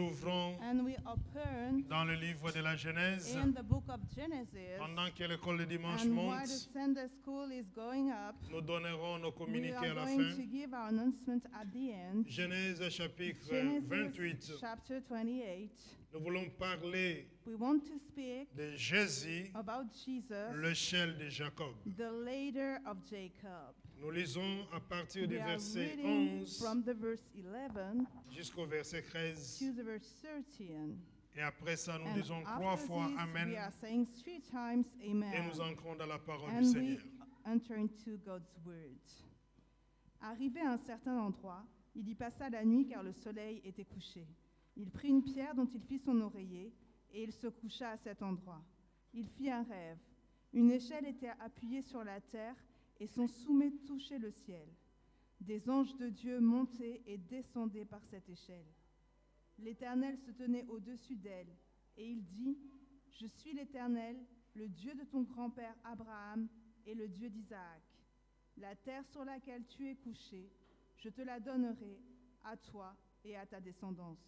ouvrons And we open dans le livre de la Genèse. in the book of Genesis. Pendant que l'école de dimanche And while the monte, Sunday school is going up, nous donnerons nos we communiqués are à la going to fin. give our announcement at the end. Genèse chapitre Genesis 28. chapter 28. Nous voulons parler We want to speak de Jésus, about Jesus, l'échelle de Jacob. the leader of Jacob. Nous lisons à partir du We are verset reading 11 from the verse 11 jusqu'au verset 13. to the verse 13. Et après ça, nous And disons after 3 fois this, Amen we are saying 3 times et Amen. nous entrons dans la parole du And we Seigneur. enter into God's word. Arrivé à un certain endroit, il y passa la nuit car le soleil était couché. Il prit une pierre dont il fit son oreiller et il se coucha à cet endroit. Il fit un rêve. Une échelle était appuyée sur la terre et son sommet touchait le ciel. Des anges de Dieu montaient et descendaient par cette échelle. L'Éternel se tenait au-dessus d'elle et il dit : Je suis l'Éternel, le Dieu de ton grand-père Abraham et le Dieu d'Isaac. La terre sur laquelle tu es couché, je te la donnerai à toi et à ta descendance.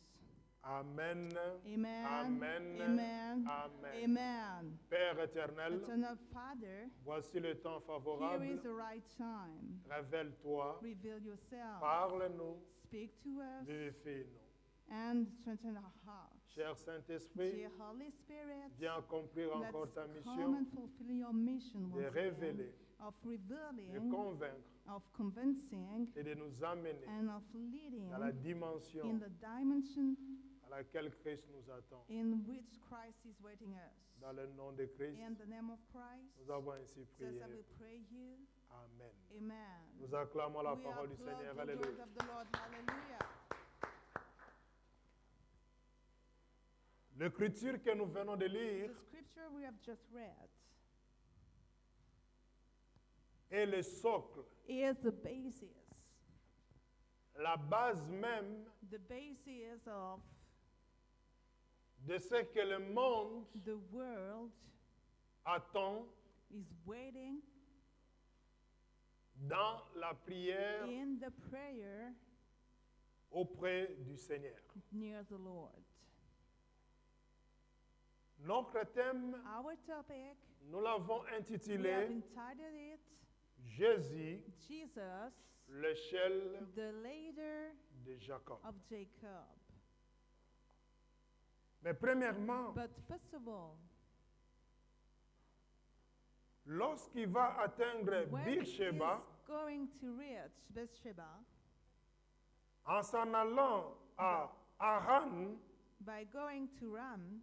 Amen. Amen. Amen. Amen. Amen. Amen. Père éternel, Eternal Father, voici le temps here favorable. is the right time. Révèle-toi, Reveal yourself. parle-nous, Speak to us vivifie-nous. and strengthen our hearts. Cher Saint-Esprit, Dear Holy Spirit, viens accomplir encore let's ta come mission and fulfill your mission de once again, révéler, of de revealing, convaincre of convincing, et de nous amener and of leading dans la in dimension the dimension à laquelle Christ nous attend. in which Christ is waiting us. Dans le nom de Christ, In the name of Christ, nous avons ainsi says prié. I will pray you. Amen. Amen. Nous acclamons la We parole du applaud Seigneur. the Alléluia. word of the Lord. Hallelujah. L'écriture que nous venons de lire The scripture we have just read est le socle, is the basis, la base même the basis of de ce que le monde the world attend is waiting dans la prière in the prayer auprès du Seigneur. near the Lord. Notre thème, Our topic, nous l'avons we have intitulé entitled it Jésus, Jesus, l'échelle the leader de Jacob. of Jacob. Mais premièrement, But first of all, lorsqu'il va atteindre when Beersheba, he's going to reach Bathsheba, en s'en allant à Haran, by going to Ram,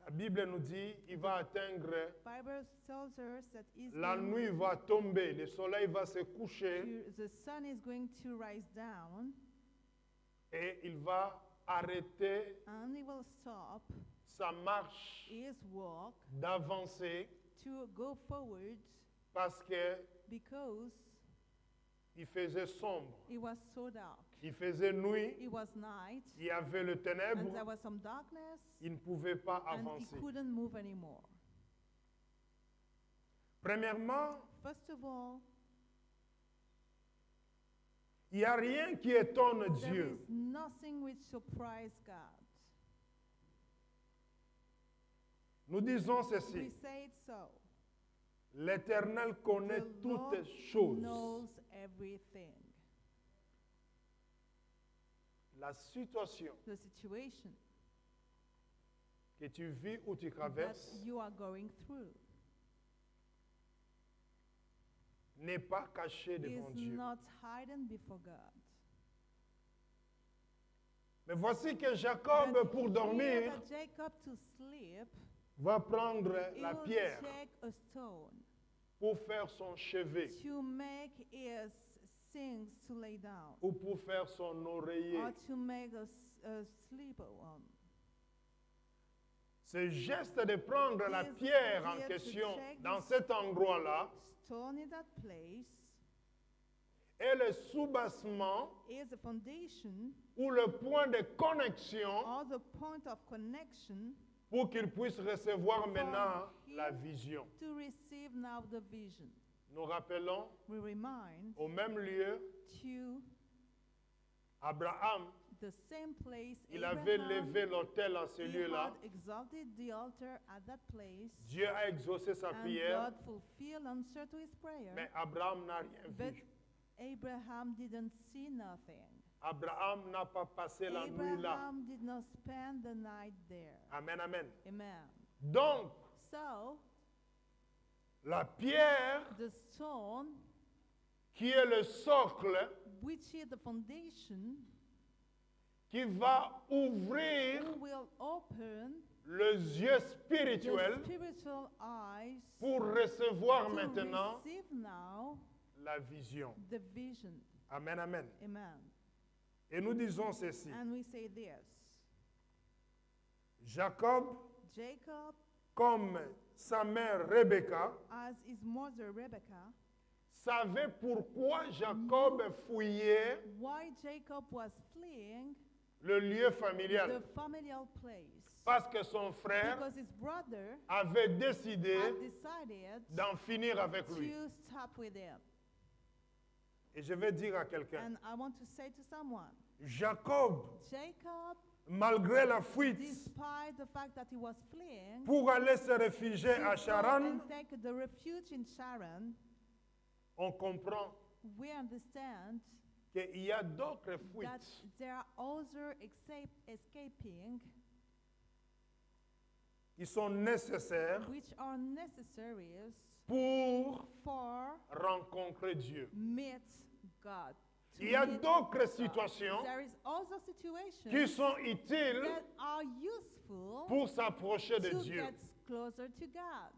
la Bible nous dit il va atteindre, Bible tells us that he's la going nuit va tomber, le soleil va se coucher the sun is going to rise down, et il va arrêter and he will stop sa marche his walk d'avancer to go forward parce que because il faisait sombre, it was so dark. il faisait nuit, It was night, il y avait le and ténèbre, there was some darkness, il ne pouvait pas and he avancer. couldn't move anymore. Premièrement, First of all, il n'y a rien qui étonne there Dieu. is nothing which surprised God. Nous disons We ceci, say it so. l'Éternel connaît The toutes Lord choses. knows everything. La situation The situation que tu vis ou tu that traverses you are going through n'est pas cachée devant is Dieu. not hidden before God. Mais voici que Jacob, But pour here dormir, that Jacob to sleep, va prendre he la will pierre take a stone pour faire son chevet to make his things to lay down ou pour faire son oreiller. or to make a sleeper one. Ce geste de prendre la This pierre en idea to question take dans this cet endroit-là Stone in that place est le soubassement is the foundation ou le point de connexion or the point of connection pour qu'il puisse recevoir for maintenant him la vision. to receive now the vision. Nous rappelons We remind au même lieu to Abraham, the same place il avait Abraham, levé l'autel en ce he lieu-là. had exalted the altar at that place, Dieu a exaucé sa and prière, God fulfilled, answered to his prayer. mais Abraham n'a rien But vu. Abraham didn't see nothing. Abraham n'a pas passé la nuit là. Abraham did not spend the night there. Amen, amen. Amen. Donc, So, la pierre the stone, qui est le socle, which is the foundation, qui va ouvrir who will open les yeux the spirituels spiritual eyes pour recevoir to maintenant receive now la vision. the vision. Amen, amen. Amen. Et nous disons ceci. And we say this. Jacob, Jacob, comme sa mère Rebecca, as his mother Rebekah, savait pourquoi Jacob fouillait why Jacob was fleeing le lieu the familial. familial place. Parce que son frère Because his brother avait décidé had decided d'en finir avec lui. to stop with him. Et je vais dire à quelqu'un, And I want to say to someone, Jacob, Jacob, malgré la fuite, despite the fact that he was fleeing, pour aller se réfugier to à go Charan, and take the refuge in Sharon, on comprend we understand qu'il y a d'autres that fuites there are other escaping qui sont nécessaires which are necessary pour for rencontrer Dieu. meet God. To Il y a meet d'autres God. situations There is also situations qui sont utiles that are useful pour s'approcher de to Dieu. get closer to God.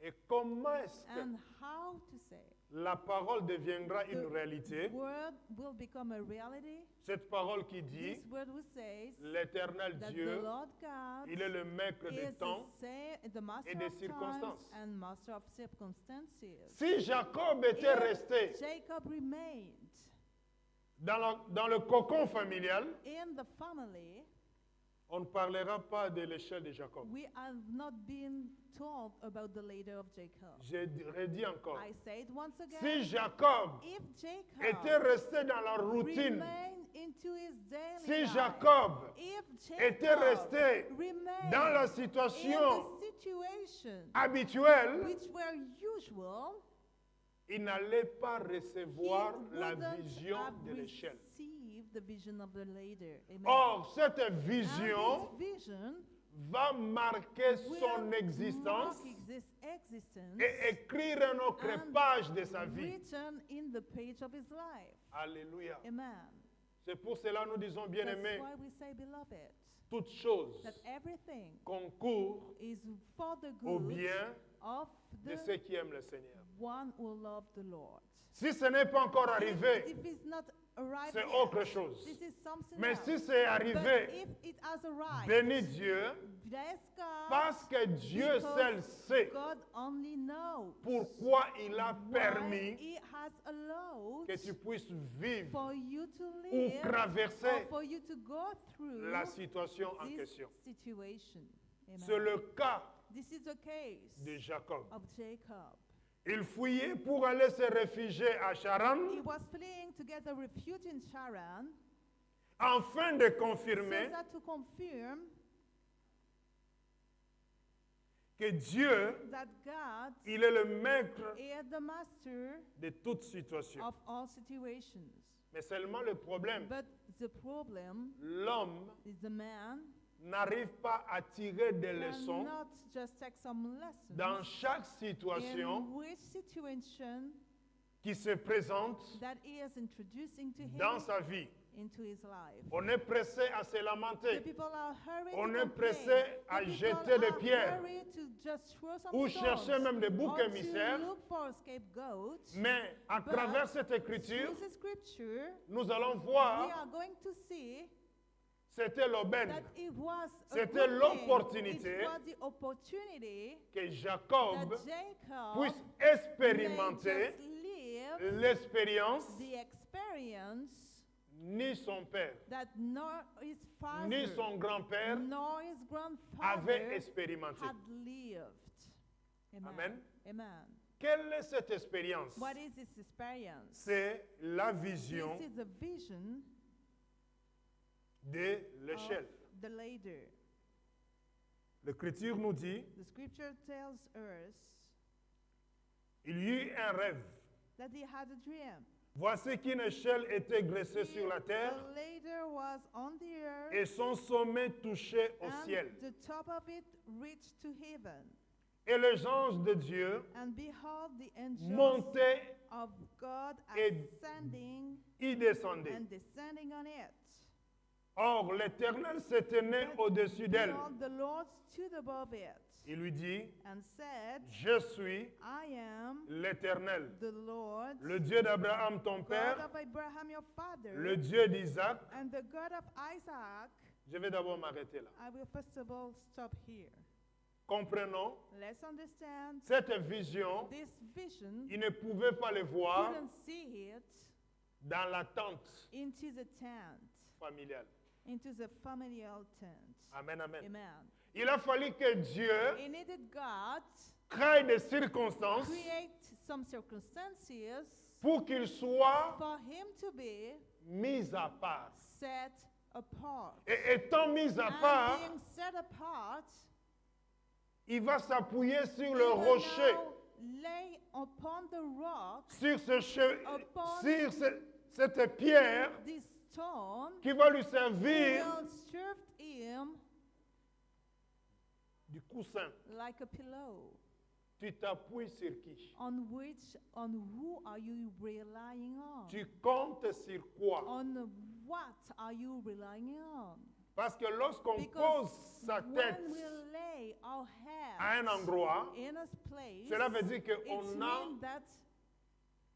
Et comment est-ce que And how to say la parole deviendra une the réalité? word will become a reality. Cette parole qui dit, This word will say l'Éternel that the Dieu, Lord God il est le maître des is temps. the master et des of times circonstances. and master of circumstances. Si Jacob était If resté Jacob remained dans le cocon familial, in the family, on ne parlera pas de l'échelle de Jacob. we have not been told about the ladder of Jacob. Je redis encore. I say it once again. Si Jacob If Jacob était resté dans la routine, remained into his daily si life, Jacob if était Jacob resté remained dans la in situation the situation habituelle, which were usual, il n'allait pas recevoir he la wouldn't vision have de l'échelle. received the vision of the ladder. Amen. Or, cette And vision this vision va marquer will son existence mark his existence et écrire une autre and page de sa vie. written in the page of his life. Alléluia. Amen. C'est pour cela que nous disons, That's bien-aimés, why we say, beloved, toutes choses that everything concourent is for the au good bien of de the ceux qui aiment le Seigneur. one who love the Lord. Si ce n'est pas encore arrivé, If it's not arrived c'est yet, autre chose. this is something Mais else. si c'est But arrivé, if it has arrived, bénis Dieu, bless God, parce que Dieu because seul sait God only knows pourquoi il a why permis He has allowed que tu puisses vivre for you to ou live or traverser for you to go through la situation en this question. situation. Amen. C'est le cas This is the case de Jacob. of Jacob. Il fouillait pour aller se réfugier à Charan He was fleeing to get a refuge in Sharon, afin de so confirmer that to confirm que Dieu, that God il est le maître is the master de toute situation. of all situations. Mais seulement le problème, But the problem l'homme is the man n'arrive pas à tirer des leçons cannot just take some lessons dans chaque situation in which situation qui se présente that he is introducing to him dans sa vie. into his life. On est pressé à se The lamenter people are hurried On to est complain. pressé à The people jeter des are pierres hurried to just throw some ou stones chercher même des boucs or émissaires. to look for a scapegoat. Mais à But travers cette écriture, Through the scripture, nous allons we voir, are going to see c'était l'aubaine that it was a C'était good l'opportunité thing. It was the opportunity que Jacob that Jacob puisse may expérimenter just live l'expérience the experience ni son père, that nor his father ni son grand-père nor his avaient grandfather expérimenté. had lived. Amen. Amen. Quelle est cette expérience? What is this experience? C'est la vision This is a vision de l'échelle. of the ladder. L'Écriture nous dit, The scripture tells us il y eut un rêve. that he had a dream. Voici qu'une échelle était dressée sur la terre The ladder was on the earth, et son sommet touchait au and ciel. the top of it reached to heaven. Et les anges de Dieu And behold, the angels montaient, of God et ascending y descendaient. and descending on it. Or, l'Éternel se tenait au-dessus d'elle. Behold, the Lord stood above it Il lui dit, and said, je suis I am l'Éternel, the Lord, le Dieu d'Abraham ton God père, of Abraham your father, le Dieu d'Isaac. and the God of Isaac. Je vais d'abord m'arrêter là. I will first of all stop here. Comprenons, Let's understand cette vision, this vision. il ne pouvait pas le voir Couldn't see it dans la tente into the tent, familiale. into the familial tent. Amen, amen. Amen. Il a fallu que Dieu It needed God crée des circonstances create some circumstances pour qu'il soit for him to be mis à part. set apart. Et étant mis à And part, being set apart, il va s'appuyer sur he le will rocher, now lay upon the rock sur, Upon- sur cette pierre this stone qui va lui who servir will serve him du coussin. like a pillow. Tu t'appuies sur qui? On who are you relying on? Tu comptes sur quoi? On what are you relying on? Parce que lorsqu'on pose Because sa tête when we lay our à un head endroit, in a place, cela veut dire it qu'on a means that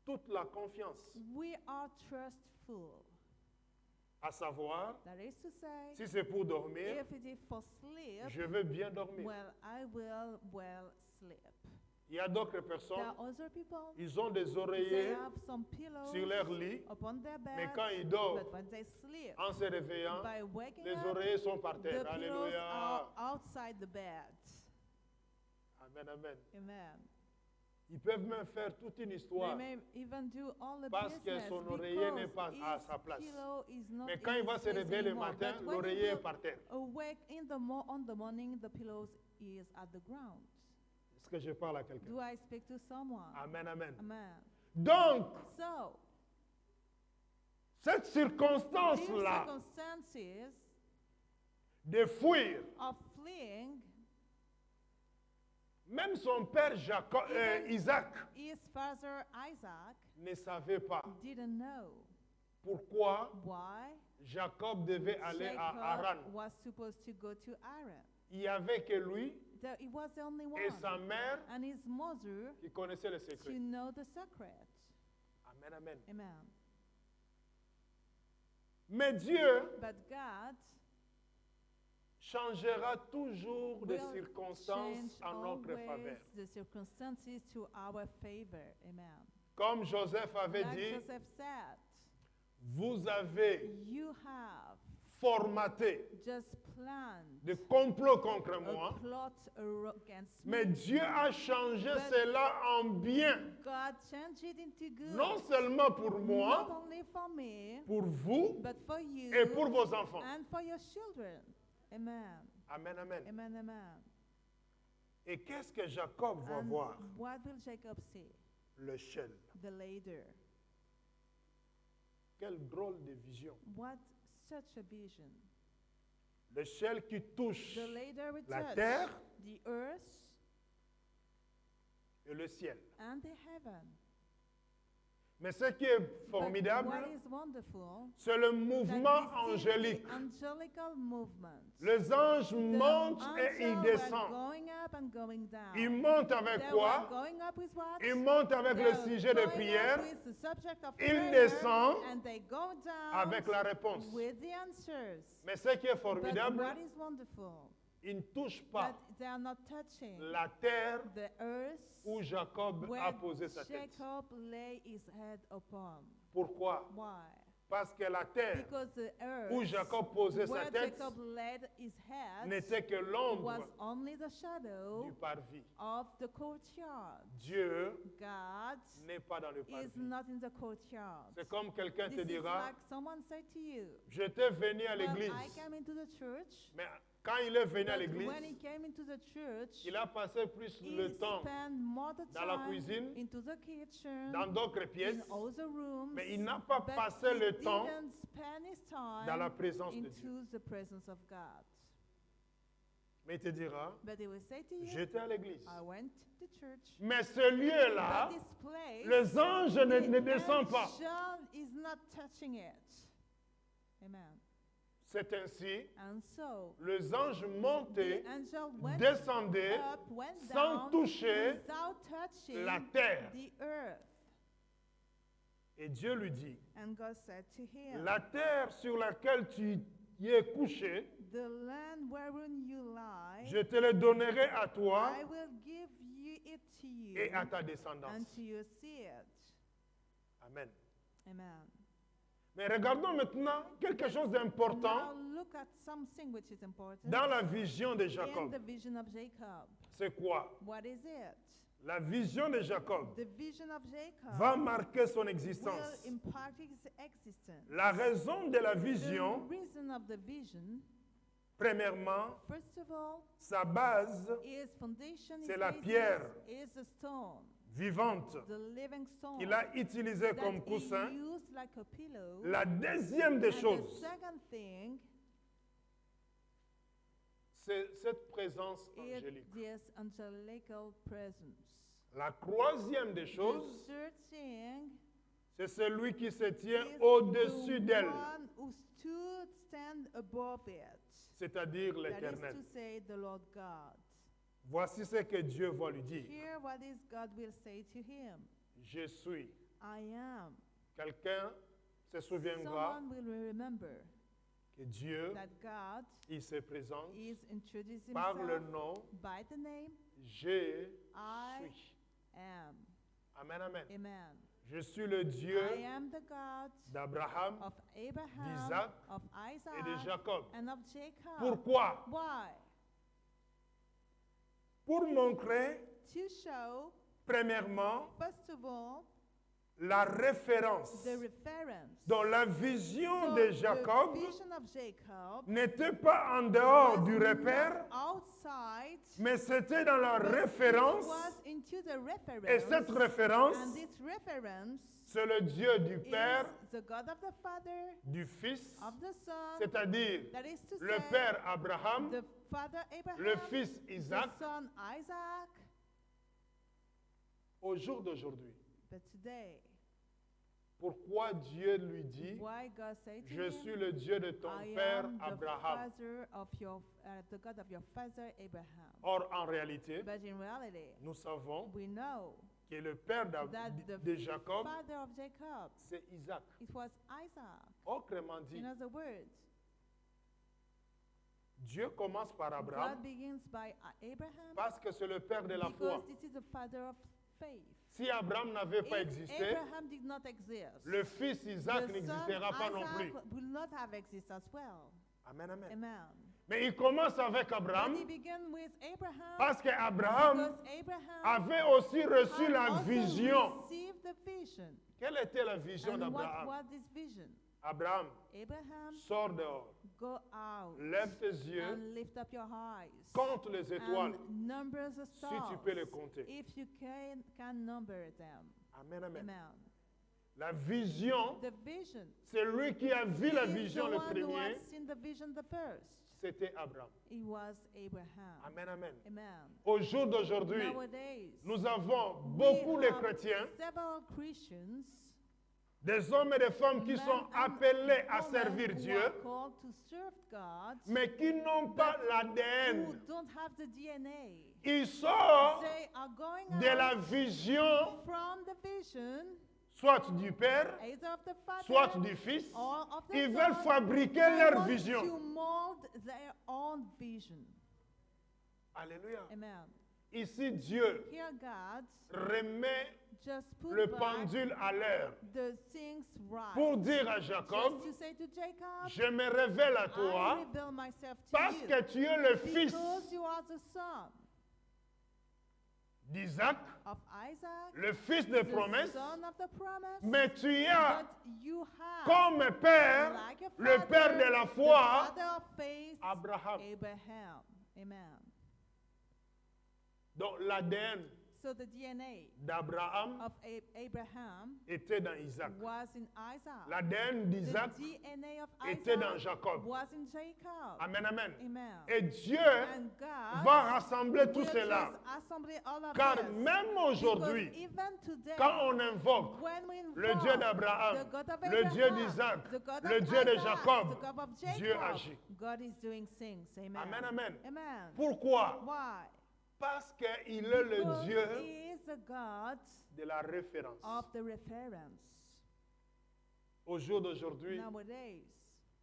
toute la confiance. we are trustful. À savoir, That is to say, si c'est pour dormir, if it is for sleep, je veux bien dormir. well, I will well sleep. Il y a d'autres There personnes, are other people, ils ont des they oreillers have some pillows sur leur lit, upon their mais bed, quand ils dorment, but when they sleep, en se réveillant, by waking les up, oreillers sont par the terre. pillows are Alléluia. outside the bed. Amen, amen. Amen. Ils peuvent même faire toute une They histoire. may even do all the Parce que business son oreiller n'est because pas à his sa place. pillow is not Mais quand in il va his se place réveiller le anymore. matin, But when he l'oreiller est will par terre. awake in on the morning, the pillows is at the ground. Est-ce que je parle à quelqu'un? Do I speak to someone? Amen, amen. Amen. Donc, So, cette these circonstance-là circumstances de fuir, of fleeing, même son père Isaac his father Isaac ne savait pas didn't know pourquoi why Jacob devait aller à Haran. Jacob was supposed to go to Haran. Il n'y avait que lui It was the only one. et sa mère And his mother qui connaissaient le to secret. know the secret. Amen, amen. Amen. Mais Dieu But God changera toujours de will circonstances change en notre always faveur. the circumstances to our favor. Amen. Comme Joseph avait Like dit, Joseph said, vous avez you have formaté just planned des complots contre a moi, plot against mais me. Dieu a changé But cela en bien, God changed it into good. non seulement pour Not moi, only for me, pour vous but for you et pour vos enfants. and for your children. Amen. Amen, amen. Amen, amen. Et qu'est-ce que Jacob va And voir? what will Jacob see? L'échelle. The ladder. Quelle drôle de vision. What such a vision. L'échelle qui touche The ladder will la touch terre the earth et le ciel. and the heaven. Mais ce qui est But formidable, what is wonderful, c'est le that mouvement this is angélique. the angelical movement. Les anges The montent et ils angels were descendent. going up and going down. Ils montent avec They quoi? were going up with what? Ils montent avec They le were sujet de going up prière with the subject of Ils prayer, descendent and they go down avec la réponse. with the answers. Mais ce qui est But formidable, what is wonderful, ils ne touchent that pas they are not touching la terre the earth où Jacob where a posé sa tête. Jacob lay his head upon. Pourquoi? Why? Parce que la terre because the où earth Jacob posait sa where tête Jacob laid his head n'était que was l'ombre only the shadow du parvis. of the courtyard. Dieu God n'est pas dans le is parvis. not in the courtyard. C'est comme quelqu'un te This is dira, like someone said to you, j'étais venu à well, l'église, I came into the church, mais quand il est venu à but l'église, when he came into the church, il a passé plus he le temps spent more the dans la time cuisine, into the kitchen, dans d'autres pièces, in all the rooms, mais il n'a pas but passé he le temps didn't spend his time dans la présence de Dieu. into the presence of God. Mais il te dira, But he will say to you, j'étais à l'église. I went to church, Mais ce lieu-là, but this place, les anges ne the descendent pas. angel is not touching it. Amen. C'est ainsi, And so, les anges the montaient, angel went descendaient up, went sans down, toucher without touching la terre. the earth. Et Dieu lui dit, And God said to him, la terre sur laquelle tu y es couché, The land wherein you lie, je te le donnerai à toi I will give it to you et à ta descendance. and to your seed. Amen. Amen. Mais regardons maintenant quelque chose d'important Now look at something which is important dans la vision de in Jacob. the vision of Jacob. C'est quoi? What is it? La vision de Jacob The vision of Jacob va marquer son will existence. impart his existence. La raison de la The vision, reason of the vision, premièrement, first of all, sa base is foundation, C'est is la basis, pierre. is a stone, vivante the living stone qu'il a utilisée that comme he coussin. used like a pillow. La deuxième des And the choses, second thing c'est cette présence is angélique. this angelical presence. La troisième des The choses, third thing c'est celui qui se tient is au-dessus the d'elle, one who stand above it. c'est-à-dire That is l'Éternel. to say, the Lord God. Voici ce que Dieu va lui dire. Hear what is God will say to him. Je suis. I am. Quelqu'un se souviendra Someone will remember que Dieu, that God il se présente is introducing par le himself nom by the name Je I suis. am. Amen, amen. Amen. Je suis le Dieu I am the God d'Abraham of Abraham, d'Isaac of et Isaac, de Jacob. and of Jacob. Pourquoi? Why? Pour montrer, To show, premièrement, first of all, la référence the reference. dans la vision So de the Jacob vision of Jacob n'était pas en dehors was du repère, not outside, mais c'était dans la but référence. it was into the reference. Et cette référence, And this reference c'est le Dieu du is Père, the God of the Father, du Fils, of the Son, c'est-à-dire that is to le say, Père Abraham, the Father Abraham, le Fils the Isaac. Son Isaac. Au jour d'aujourd'hui, But today, pourquoi Dieu lui dit, why God say to je him, suis le Dieu de ton I Père am the Abraham. father of your, the God of your father Abraham. Or, en réalité, But in reality, nous savons we know que le Père that the de Jacob, father of Jacob, c'est Isaac. it was Isaac. Autrement dit, In other words, Dieu commence par Abraham God begins by Abraham parce que c'est le Père de la because foi. this is the father of faith. Si Abraham n'avait pas If existé, Abraham did not exist, le fils Isaac the son n'existera pas non plus. Isaac will not have existed as well. Amen, amen. Amen. Mais il commence avec But Abraham he began with Abraham parce qu'Abraham because Abraham avait aussi reçu had la also vision. received the vision. Quelle était la vision And what d'Abraham? was this vision? Abraham, Abraham, sors dehors, go out lève tes yeux, and lift up your eyes compte les étoiles, and number the si stars tu peux les compter. if you can number them. Amen, amen. Amen. La vision, The vision. c'est lui qui a vu la He is vision the le one who premier, had seen the vision the first. c'était Abraham. It was Abraham. Amen, amen. Amen. Au jour d'aujourd'hui, Nowadays, nous avons we beaucoup de have chrétiens, several Christians, des hommes et des femmes qui men sont and appelés à women servir who Dieu, are called to serve God, mais qui n'ont pas who l'ADN. don't have the DNA. Ils sortent They are going de la out vision, from the vision, soit du Père, either of the Father soit du Fils. or of the Ils Son. veulent fabriquer They leur want vision. to mold their own vision. Alléluia. Amen. Ici, Dieu Here God remet just put le back pendule à l'heure the things right. pour dire à Jacob, Just to say to Jacob, je me révèle à I toi reveal myself to parce you que tu es le fils because you are the son d'Isaac, of Isaac, le fils de the promesse, son of the promise, mais tu as but you have comme père like a le father, père de la the foi, father of faith, Abraham. Abraham. Amen. Donc l'ADN So the DNA d'Abraham of Abraham était dans Isaac. was in Isaac. L'ADN The d'Isaac DNA of était dans Isaac Jacob. was in Jacob. Amen, amen. Amen. Et Dieu And God va rassembler tout will cela. just assemble all of Car this. même aujourd'hui, Because even today, quand on invoque when we le invoke Dieu d'Abraham, the God of le Dieu Abraham, d'Isaac, the God le of Dieu de Isaac, Jacob, the God of Jacob, Dieu agit. God is doing things. Amen. Amen, amen. Amen. Pourquoi? Why? Parce qu'il est le Because Dieu he is the God de la référence. of the reference. Au jour d'aujourd'hui, Nowadays,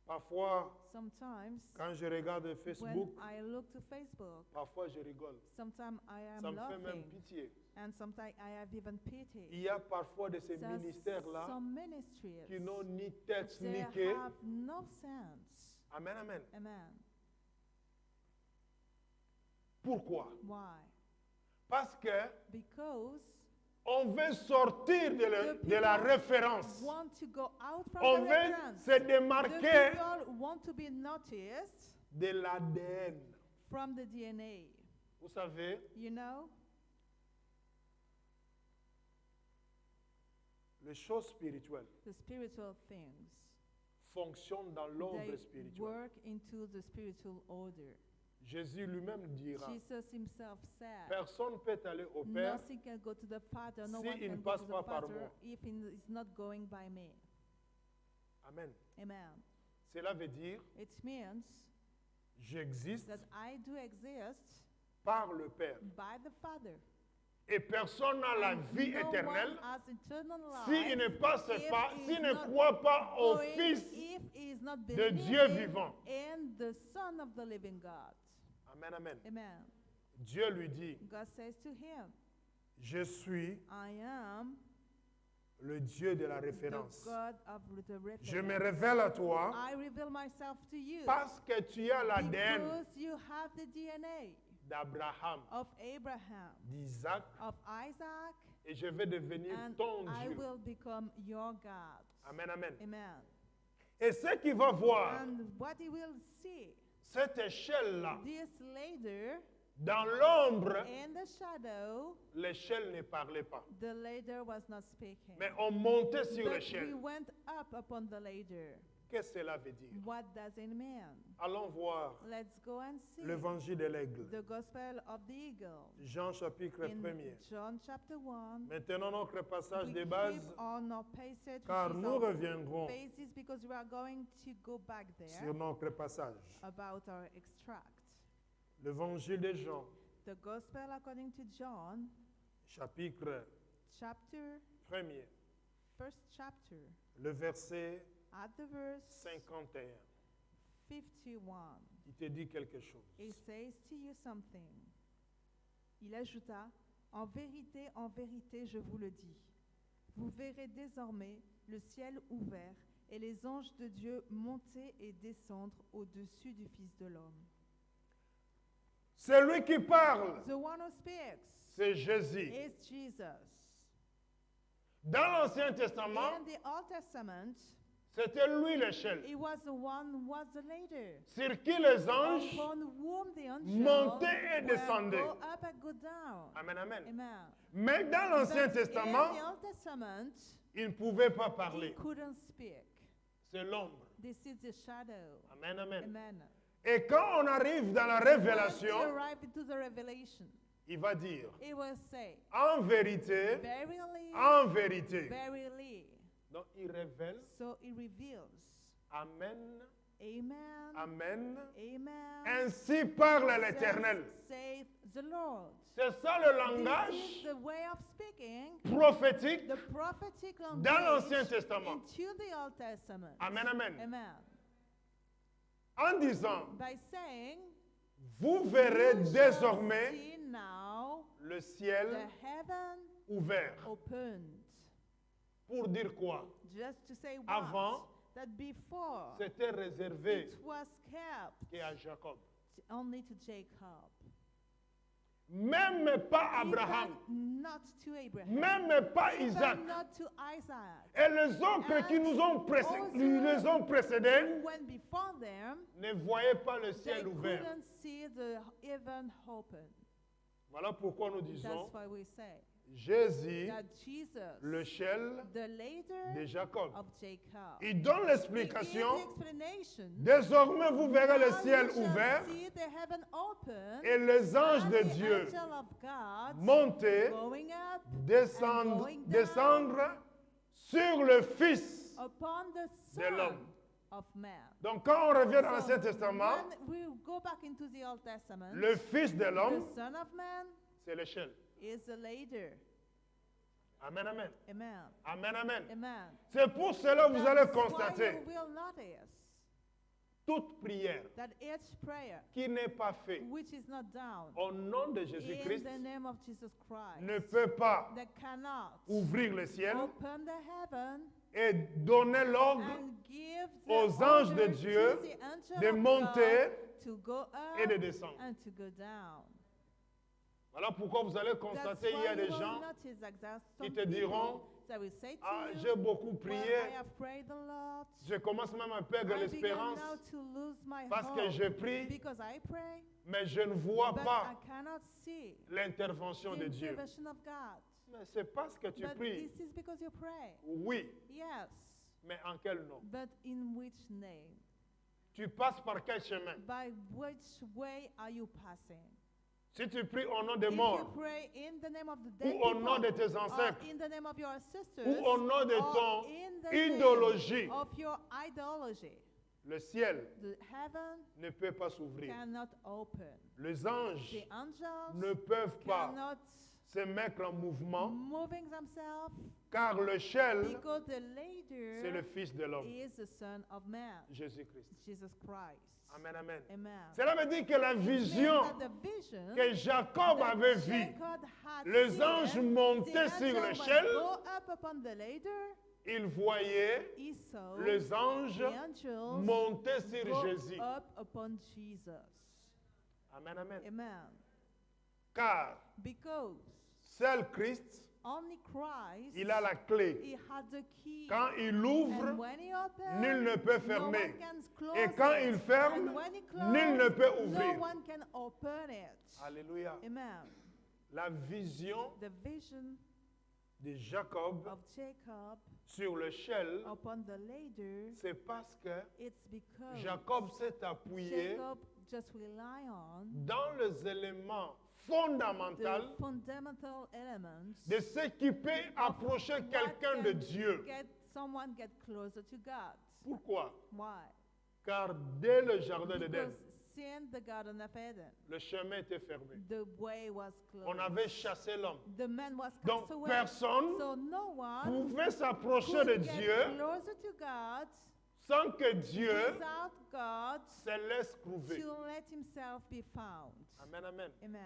parfois, sometimes quand je regarde when Facebook, I look to Facebook, parfois je rigole. sometimes I Ça am me fait même laughing, pitié. and sometimes I have even pity. Il y a parfois de ces There's ministères-là some ministries, qui n'ont ni tête they ni queue. have no sense. Amen, amen. Amen. Pourquoi? Why? Parce que Because on veut sortir the de la people référence. want to go out from On the veut reference. se The démarquer people want to be noticed de l'ADN. from the DNA. Vous savez, You know, les choses spirituelles the spiritual things, fonctionnent dans l'ordre they spirituel. work into the spiritual order. Jésus lui-même dira, Jesus himself said, personne ne peut aller au Père nothing can go to the Father, no si one il ne can go passe to pas the par Father moi. if it's not going by me. Amen. Amen. Cela veut dire, It means j'existe that I do exist par le Père. by the Father. Et personne n'a la And vie no éternelle one has eternal s'il life ne passe if pas, he s'il is ne not croit pas au going, Fils if he is not de believing Dieu vivant. in the Son of the living God. Amen, amen. Amen. Dieu lui dit, God says to him, je suis I am le Dieu de la the référence. God of the Je me reference. révèle à toi I reveal myself to you parce que tu as l'ADN because you have the DNA d'Abraham, of Abraham, d'Isaac, of Isaac, et je vais devenir and ton I Dieu. will become your God. Amen, amen. Amen. Et ce qu'il va voir, And what he will see, cette échelle-là, this later, dans l'ombre, in the shadow, l'échelle ne parlait pas. the ladder was not speaking. Mais on montait sur But we l'échelle. went up upon the ladder. Qu'est-ce que cela veut dire? What does it mean? Allons voir Let's go and see l'évangile de l'aigle. the gospel of the eagle. Jean chapitre In 1er. John chapter 1, Maintenant notre passage we de keep base, on our passage, car which is nous our reviendrons basis, because we are going to go back sur there notre passage. about our extract. L'évangile de Jean, The gospel according to John, chapitre chapter, 1er, first chapter, le verset at the verse 51. 51. Il te dit quelque chose. It says to you something. Il ajouta, en vérité, je vous le dis, vous verrez désormais le ciel ouvert et les anges de Dieu monter et descendre au-dessus du Fils de l'homme. Celui qui parle, The one who speaks c'est Jésus. is Jesus. Dans l'Ancien Testament, In the Old Testament, c'était lui l'échelle, he was the one who was the leader, sur qui les anges upon whom the angels montaient et will descendaient. go up and go down. Amen, amen. Amen. Mais dans l'Ancien But Testament, in the Old Testament, il ne pouvait pas he parler. couldn't speak. C'est l'ombre. This is the shadow. Amen, amen. Amen. Et quand on arrive dans la When he révélation, arrived into the revelation, il va dire, he will say, en vérité, verily, en vérité. verily. Donc il révèle, So he reveals. amen, Amen. amen. Amen. Ainsi parle l'Éternel. Saith the Lord. C'est ça le This is langage the way of speaking, prophétique the prophetic language dans l'Ancien Testament. into the Old Testament. Amen, amen. Amen. En disant, By saying, vous verrez you shall désormais see now le ciel the heaven ouvert. opened. Pour dire quoi? Just to say what? Avant, That before c'était réservé it was kept à Jacob. only to Jacob. Même pas Abraham, Even not to Abraham. même pas Even Isaac. not to Isaac. Et les autres qui nous ont précédés Who went before them, ne voyaient pas le they ciel ouvert. couldn't see the heaven open. Voilà pourquoi nous disons That's why we say Jésus, that Jesus, le ciel the leader de Jacob. of Jacob, Il donne he gave l'explication. the explanation. Désormais, vous verrez le Now ciel you shall ouvert see the heaven open, et les anges and de the Dieu angel of God monter, going up descendre sur le Fils upon the de Son l'homme. of Man. Donc, quand on revient dans So, l'Ancien Testament, when we go back into the Old Testament, le Fils de the l'homme, Son of Man c'est l'échelle. is the leader. Amen, amen. Amen. Amen, amen. Amen. C'est pour cela que vous allez That's why constater you will notice toute prière that each prayer qui n'est pas faite which is not down au nom de in Jésus-Christ the name of Jesus Christ ne peut pas that cannot ouvrir le ciel open the heaven et donner l'ordre and give the aux anges de order Dieu to the angel de of monter God to go up et de descendre. and to go down. Voilà pourquoi vous allez That's constater, il y why a you des will gens notice that there are qui some te people diront, that will say to ah, you, j'ai beaucoup well, prié, I have prayed a lot. je commence même à perdre I began l'espérance now to lose my parce que hope je prie, because I pray, mais je ne vois but I pas cannot see l'intervention the de Dieu. intervention of God. Mais c'est parce que tu But pries. this is because you pray. Oui, Yes, mais en quel nom? but in which name? Tu passes par quel chemin? By which way are you passing? Si tu pries au nom des If you morts, pray in the name of the ou dead au nom de people, tes or ancêtres, in the name of your sisters, ou au nom de or ton in the name idéologie, of your ideology, le ciel the heaven ne peut pas s'ouvrir. cannot open. Les anges The angels ne peuvent pas cannot se mettre en mouvement, moving themselves car le ciel, because the c'est le leader Fils de l'homme, is the Son of Man, Jésus-Christ. Jesus Christ. Amen, amen. Amen. Cela veut dire que la vision Means that the vision que Jacob that avait vue, Jacob had les seen, anges the montaient sur angel l'échelle, would go up upon the ladder, il voyait he saw les anges the angels monter sur go Jésus. up upon Jesus. Amen, amen. Amen. Car Because seul Christ, only Christ, il a la clé. he had the key. Quand il ouvre, And when he opens, nul ne peut no fermer. one can close Et quand it. il ferme, And when he closes, nul ne peut ouvrir. no one can open it. Alléluia. Amen. La vision The vision de Jacob of Jacob sur l'échelle, upon the ladder, c'est parce que it's because Jacob s'est appuyé Jacob just rely on dans les éléments the fondamentaux fundamental elements de ce qui peut approcher what quelqu'un de can Dieu. someone get closer to God. Pourquoi? Why? Car dès le jardin d'Éden, Because sin the Garden of Eden, le chemin était fermé. the way was On closed. avait chassé l'homme. The man was Donc cast away. personne So no one pouvait s'approcher de could get Dieu closer to God sans que Dieu without God se laisse trouver. to let himself be found. Amen, amen. Amen.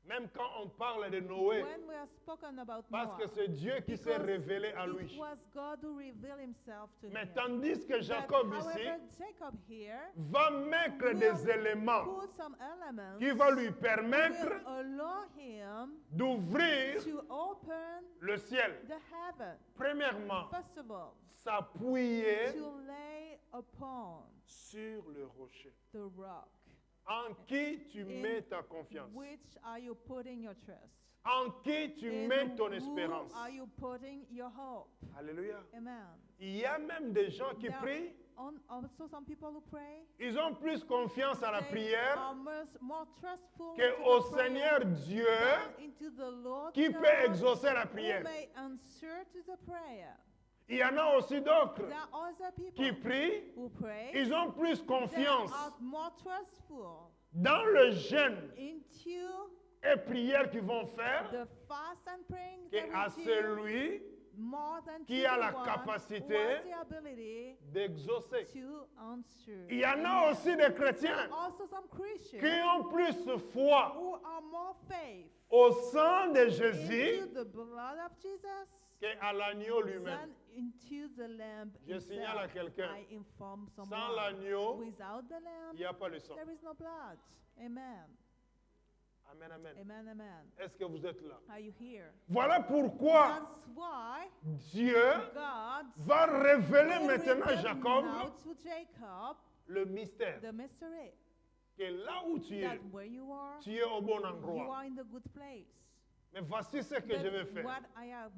Même quand on parle de Noé, When we are spoken about parce que Noah, c'est Dieu qui s'est because révélé à it lui. was God who revealed himself to Mais him. tandis que But Jacob ici however, Jacob here va mettre will des éléments put some elements qui vont lui will permettre allow him d'ouvrir to open le ciel. the heaven. Premièrement, First of all, s'appuyer to lay upon sur le rocher. the rock. En qui tu In mets ta confiance? Which are you putting your trust? En qui tu In mets ton who espérance? are you putting your hope? Alléluia. Amen. Il y a même des gens qui There prient, are also some people who pray. ils ont plus confiance à la They prière are more trustful qu'au into the prayer Seigneur Dieu than into the Lord qui God, peut exaucer la who prière. may answer to the prayer. Il y en a aussi d'autres There are other people qui prient, who pray. ils ont plus They confiance are more trustful dans le jeûne into et prière qu'ils vont faire the fast and praying qu'à they will do celui more than qui a la 21 capacité who has the ability d'exaucer. to answer. Il y en a Amen. aussi des chrétiens Also some Christians qui ont plus foi who are more faith au sang de Jésus into the blood of Jesus qu'à l'agneau lui-même. than into the lamb Je signale à himself. quelqu'un, I inform sans someone. l'agneau, Without the lamb, il n'y a pas le sang. there is no blood. Amen. Amen, amen. Amen, amen. Est-ce que vous êtes là? Are you here? Voilà pourquoi That's why Dieu God va révéler will maintenant à reveal Jacob now to Jacob le mystère. the mystery Que là où tu that es, where you are au bon you endroit. are in the good place. Mais voici ce que But je vais faire. what I am,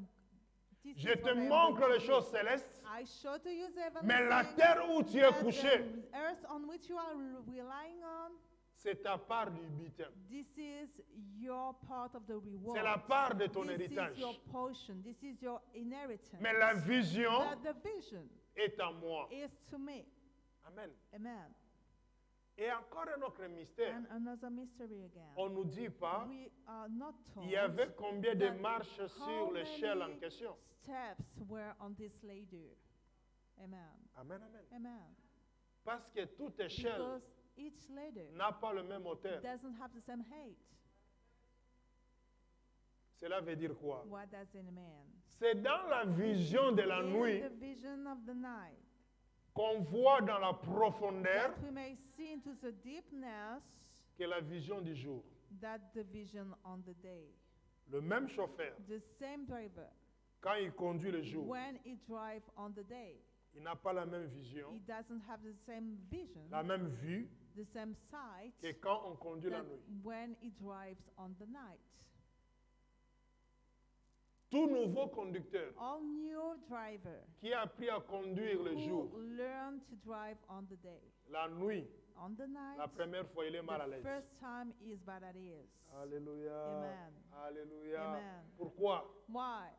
this Je is te what I am montre going les to choses do. célestes, I show to you the heavenly mais la things terre où tu es that couché, the earth on which you are relying on, c'est ta part du butin. this is your part of the reward. C'est la part de ton This héritage. is your portion. This is your inheritance. Mais la vision But the vision est à moi. is to me. Amen. Amen. Et encore un autre mystère. And another mystery again. On ne nous dit pas, We are not told il y avait combien de that marches how sur l'échelle en many question. steps were on this ladder. Amen. Amen, amen. Amen. Parce que toute échelle Because each ladder n'a pas le même hauteur. doesn't have the same height. Cela veut dire quoi? What does it mean? C'est dans la vision de la In nuit the vision of the night, qu'on voit dans la profondeur that we may see into the deepness que la vision du jour. that the vision on the day. Le même chauffeur, The same driver, quand il conduit le jour, when he drives on the day, il n'a pas la même vision, he doesn't have the same vision, la même vue the same sight que quand on conduit la that nuit. when he drives on the night. Tout nouveau conducteur All new driver qui a appris à conduire le who jour, learn to drive on the day, la nuit, on the night, la première fois, il est mal à the l'aise. first time is bad at ease. Alléluia. Amen. Alléluia. Amen. Pourquoi? Why?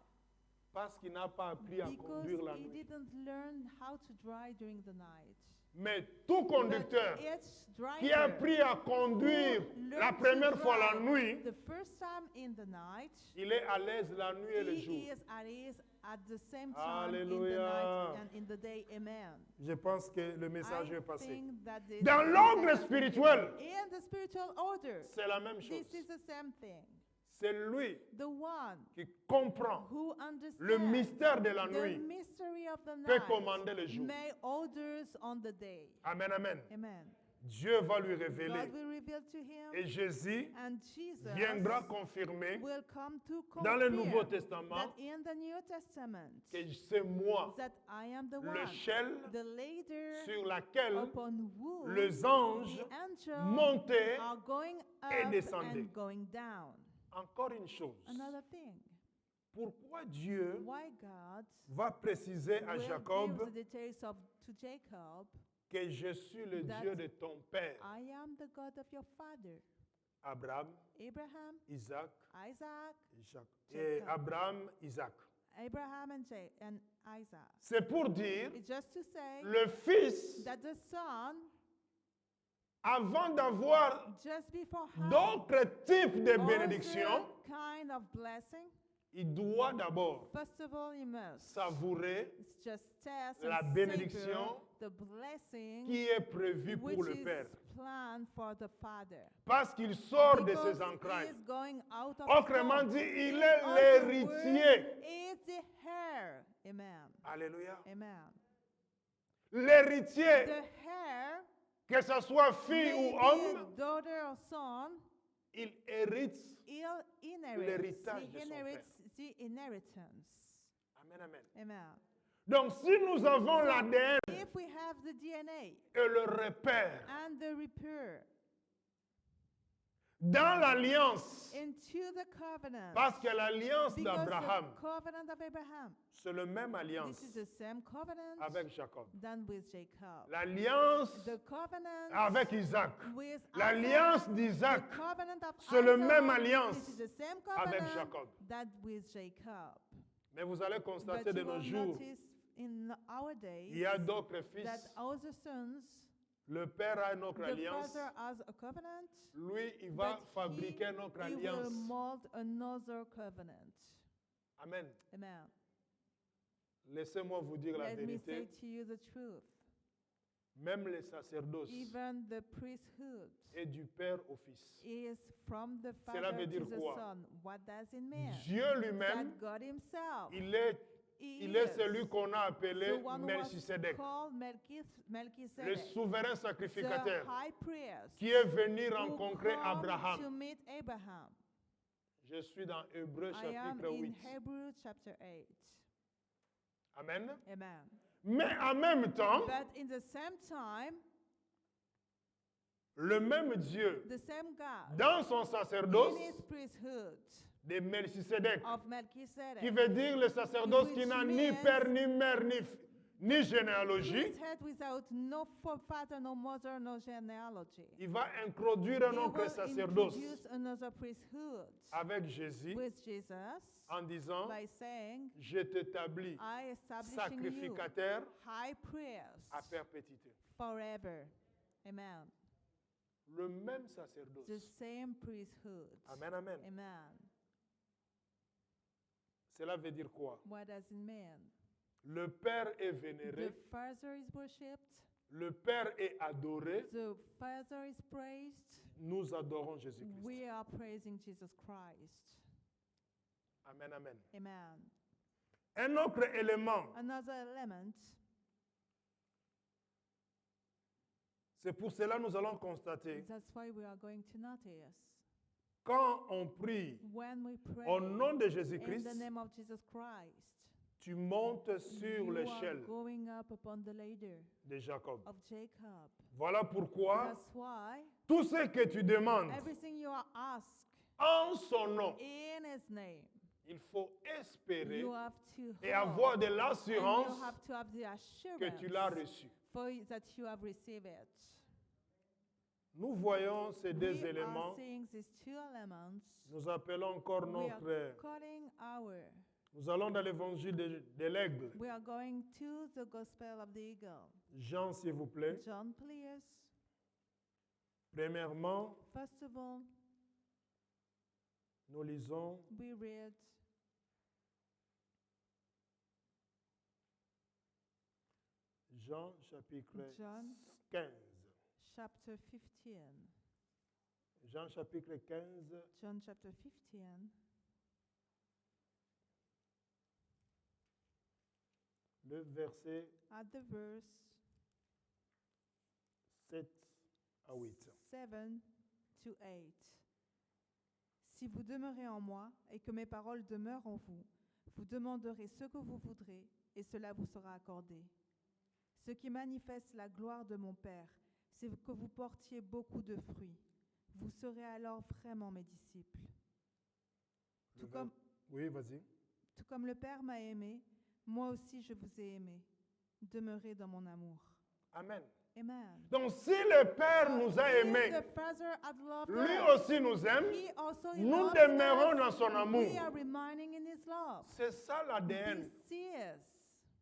Parce qu'il n'a pas appris à Because conduire la he nuit. didn't learn how to drive during the night. Mais tout conducteur But each driver qui a appris à conduire who la learned to première fois la drive nuit, the first time in the night, il est à l'aise la nuit et le he jour. is at ease at the same time in the Alléluia. night and in the day. Amen. Je pense que le message I est passé. think that this Dans message l'ordre has been spirituel, given. In the spiritual order, c'est la même chose. this is the same thing. C'est lui The one qui comprend who le understands mystère de la the nuit, mystery of the peut night commander le jour. may orders on the day. Amen, amen. Amen. Dieu va lui révéler. God will reveal to him, Et Jésus and Jesus viendra confirmer will come to dans le Nouveau confirm Testament that in the New Testament que c'est moi, that I am the one, l'échelle the ladder sur laquelle upon whom les anges the angels montaient. are going et up descendaient. and going down. Encore une chose. Another thing, Pourquoi Dieu why God va préciser à will give Jacob the details of to Jacob, que je suis le that Dieu de ton père, I am the God of your father, Abraham, Abraham, Isaac, Isaac, Jacques. Et Jacob. Abraham, Isaac. Abraham and Isaac. C'est pour dire It's just to say le fils, that the son, avant d'avoir just before having d'autres types de all bénédictions, the kind of blessing, il doit d'abord first of all, you must savourer just test la and bénédiction savor the blessing qui est prévue which pour le is Père. planned for the father. Parce qu'il sort de Because ses he entrailles. is going out of Autrement his home. dit, il In est other l'héritier. words, he is the heir. Amen. Alléluia. Amen. L'héritier, The heir, que ce soit fille may ou be a homme, daughter or son, il hérite. he inherits. L'héritage He de son inherits the inheritance. Amen, amen. Amen. Donc, si nous avons l'ADN If we have the DNA et le repère and the repair dans l'alliance, into the covenant, parce que l'alliance because d'Abraham, the covenant of Abraham, c'est le même alliance this is the same covenant avec Jacob. done with Jacob. L'alliance The covenant avec Isaac. with L'alliance Isaac, d'Isaac, the covenant of c'est le Isaac, même alliance this is the same avec covenant Jacob. that with Jacob. Mais vous allez But constater de you nos will jours, notice in our il days y a d'autres fils. that other sons, Le père a une autre the alliance. father has a covenant, Lui, il va but fabriquer une autre he will alliance. mold another covenant. Amen. Amen. Laissez-moi vous dire la Let me say vérité. to you the truth. Même les sacerdoces Even the priesthood est du Père au Fils. is from the Cela Father veut dire to the quoi? Son. What does it mean? Dieu lui-même, That God Himself, il est is celui qu'on a the appelé one who was Melchisedec, called le Melchizedek, souverain the sacrificateur, high priest, qui est venu who rencontrer come to Abraham. meet Abraham. Je suis dans Hébreux I am chapitre in 8. Hebrews chapter 8. Amen. Amen. Mais en même temps, But in the same time, le même Dieu, the same God, dans son in sacerdoce His priesthood de Melchisedec, of qui Melchizedek, veut dire le sacerdoce qui Which n'a ni means père, ni mère, ni généalogie, priesthood without no father, no mother, no genealogy. il va introduire un He autre will sacerdoce introduce another priesthood avec Jésus with Jesus en disant, by saying, je t'établis I establish in you sacrificateur high priest à perpétuité. forever. Amen. Le même The sacerdoce. same priesthood. Amen, amen. Amen. Cela veut dire quoi? What does it mean? Le Père est The vénéré, Father is worshipped, le Père est adoré, the Father is praised. nous adorons Jésus-Christ. We are praising Jesus Christ. Amen, amen. Amen. Un autre élément, Another element, c'est pour cela que nous allons constater, that's why we are going to notice. quand on prie When we pray au nom de in the Jésus-Christ, name of Jesus Christ, tu montes sur you are l'échelle going up upon the ladder de Jacob. of Jacob. Voilà pourquoi That's why tout ce que tu demandes everything you are asked en son nom, in His name, il faut espérer you have to et hope, avoir de and l'assurance you have to have the que tu l'as assurance reçu. that you have received it. Nous voyons ces deux We are éléments. seeing these two elements. Nous appelons encore We are notre... calling our. Nous allons dans l'évangile de l'aigle. We are going to the Gospel of the Eagle. Jean, s'il vous plaît. John, please. Premièrement, First of all, nous lisons we read Jean chapitre John. 15. chapter 15. Jean chapitre 15, John chapter 15, le verset at the verse 7 à 8. 7 to 8. Si vous demeurez en moi et que mes paroles demeurent en vous, vous demanderez ce que vous voudrez et cela vous sera accordé. Ce qui manifeste la gloire de mon Père, c'est que vous portiez beaucoup de fruits. Vous serez alors vraiment mes disciples. Le Oui, vas-y. Tout comme le Père m'a aimé, moi aussi je vous ai aimé. Demeurez dans mon amour. Amen. Amen. Donc si le Père nous a If aimés, the Father had loved lui us, aussi nous aime, He also nous loves demeurons us. dans son amour. We are remaining in His love. C'est ça l'ADN. This is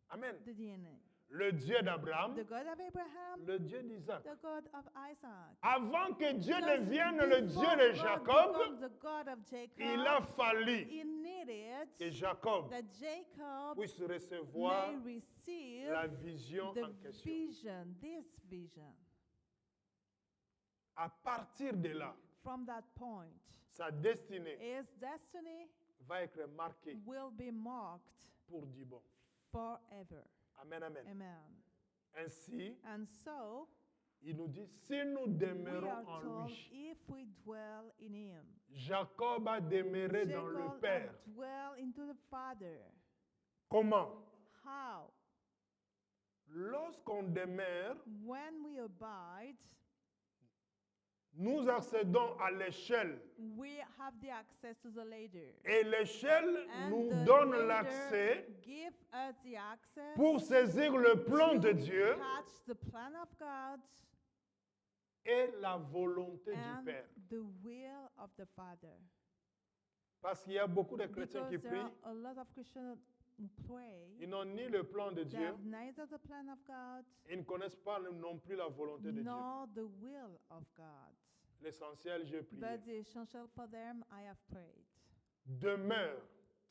Amen. the DNA. Le Dieu The d'Abraham, God of Abraham, le Dieu d'Isaac. the God of Isaac. Avant que Dieu Just devienne le Dieu before de God Jacob, becomes the God of Jacob, il a fallu He needed que Jacob that Jacob puisse may recevoir receive la vision the en question. vision, this vision. À partir de là, From that point, sa destinée his destiny va être marquée will be marked pour du bon. forever. Amen, amen. Amen. Ainsi, And so, il nous dit, si nous we demeurons are en told lui, if we dwell in Him, Jacob a demeuré dans le Jacob Père. dwell into the Father. Comment? How? Lorsqu'on demeure, When we abide, nous accédons à l'échelle. we have the access to the ladder. Et l'échelle And nous the donne ladder l'accès give us the access pour saisir le plan de to Dieu catch the plan of God et la volonté du and Père. the will of the Father. Parce qu'il y a beaucoup de chrétiens qui Because there prient, are a lot of Christians who pray. ils n'ont ni le plan de They Dieu, have neither the plan of God ils ne connaissent pas non plus la volonté de Dieu. nor the will of God. L'essentiel, j'ai prié. But the essential for them, I have prayed. Demeure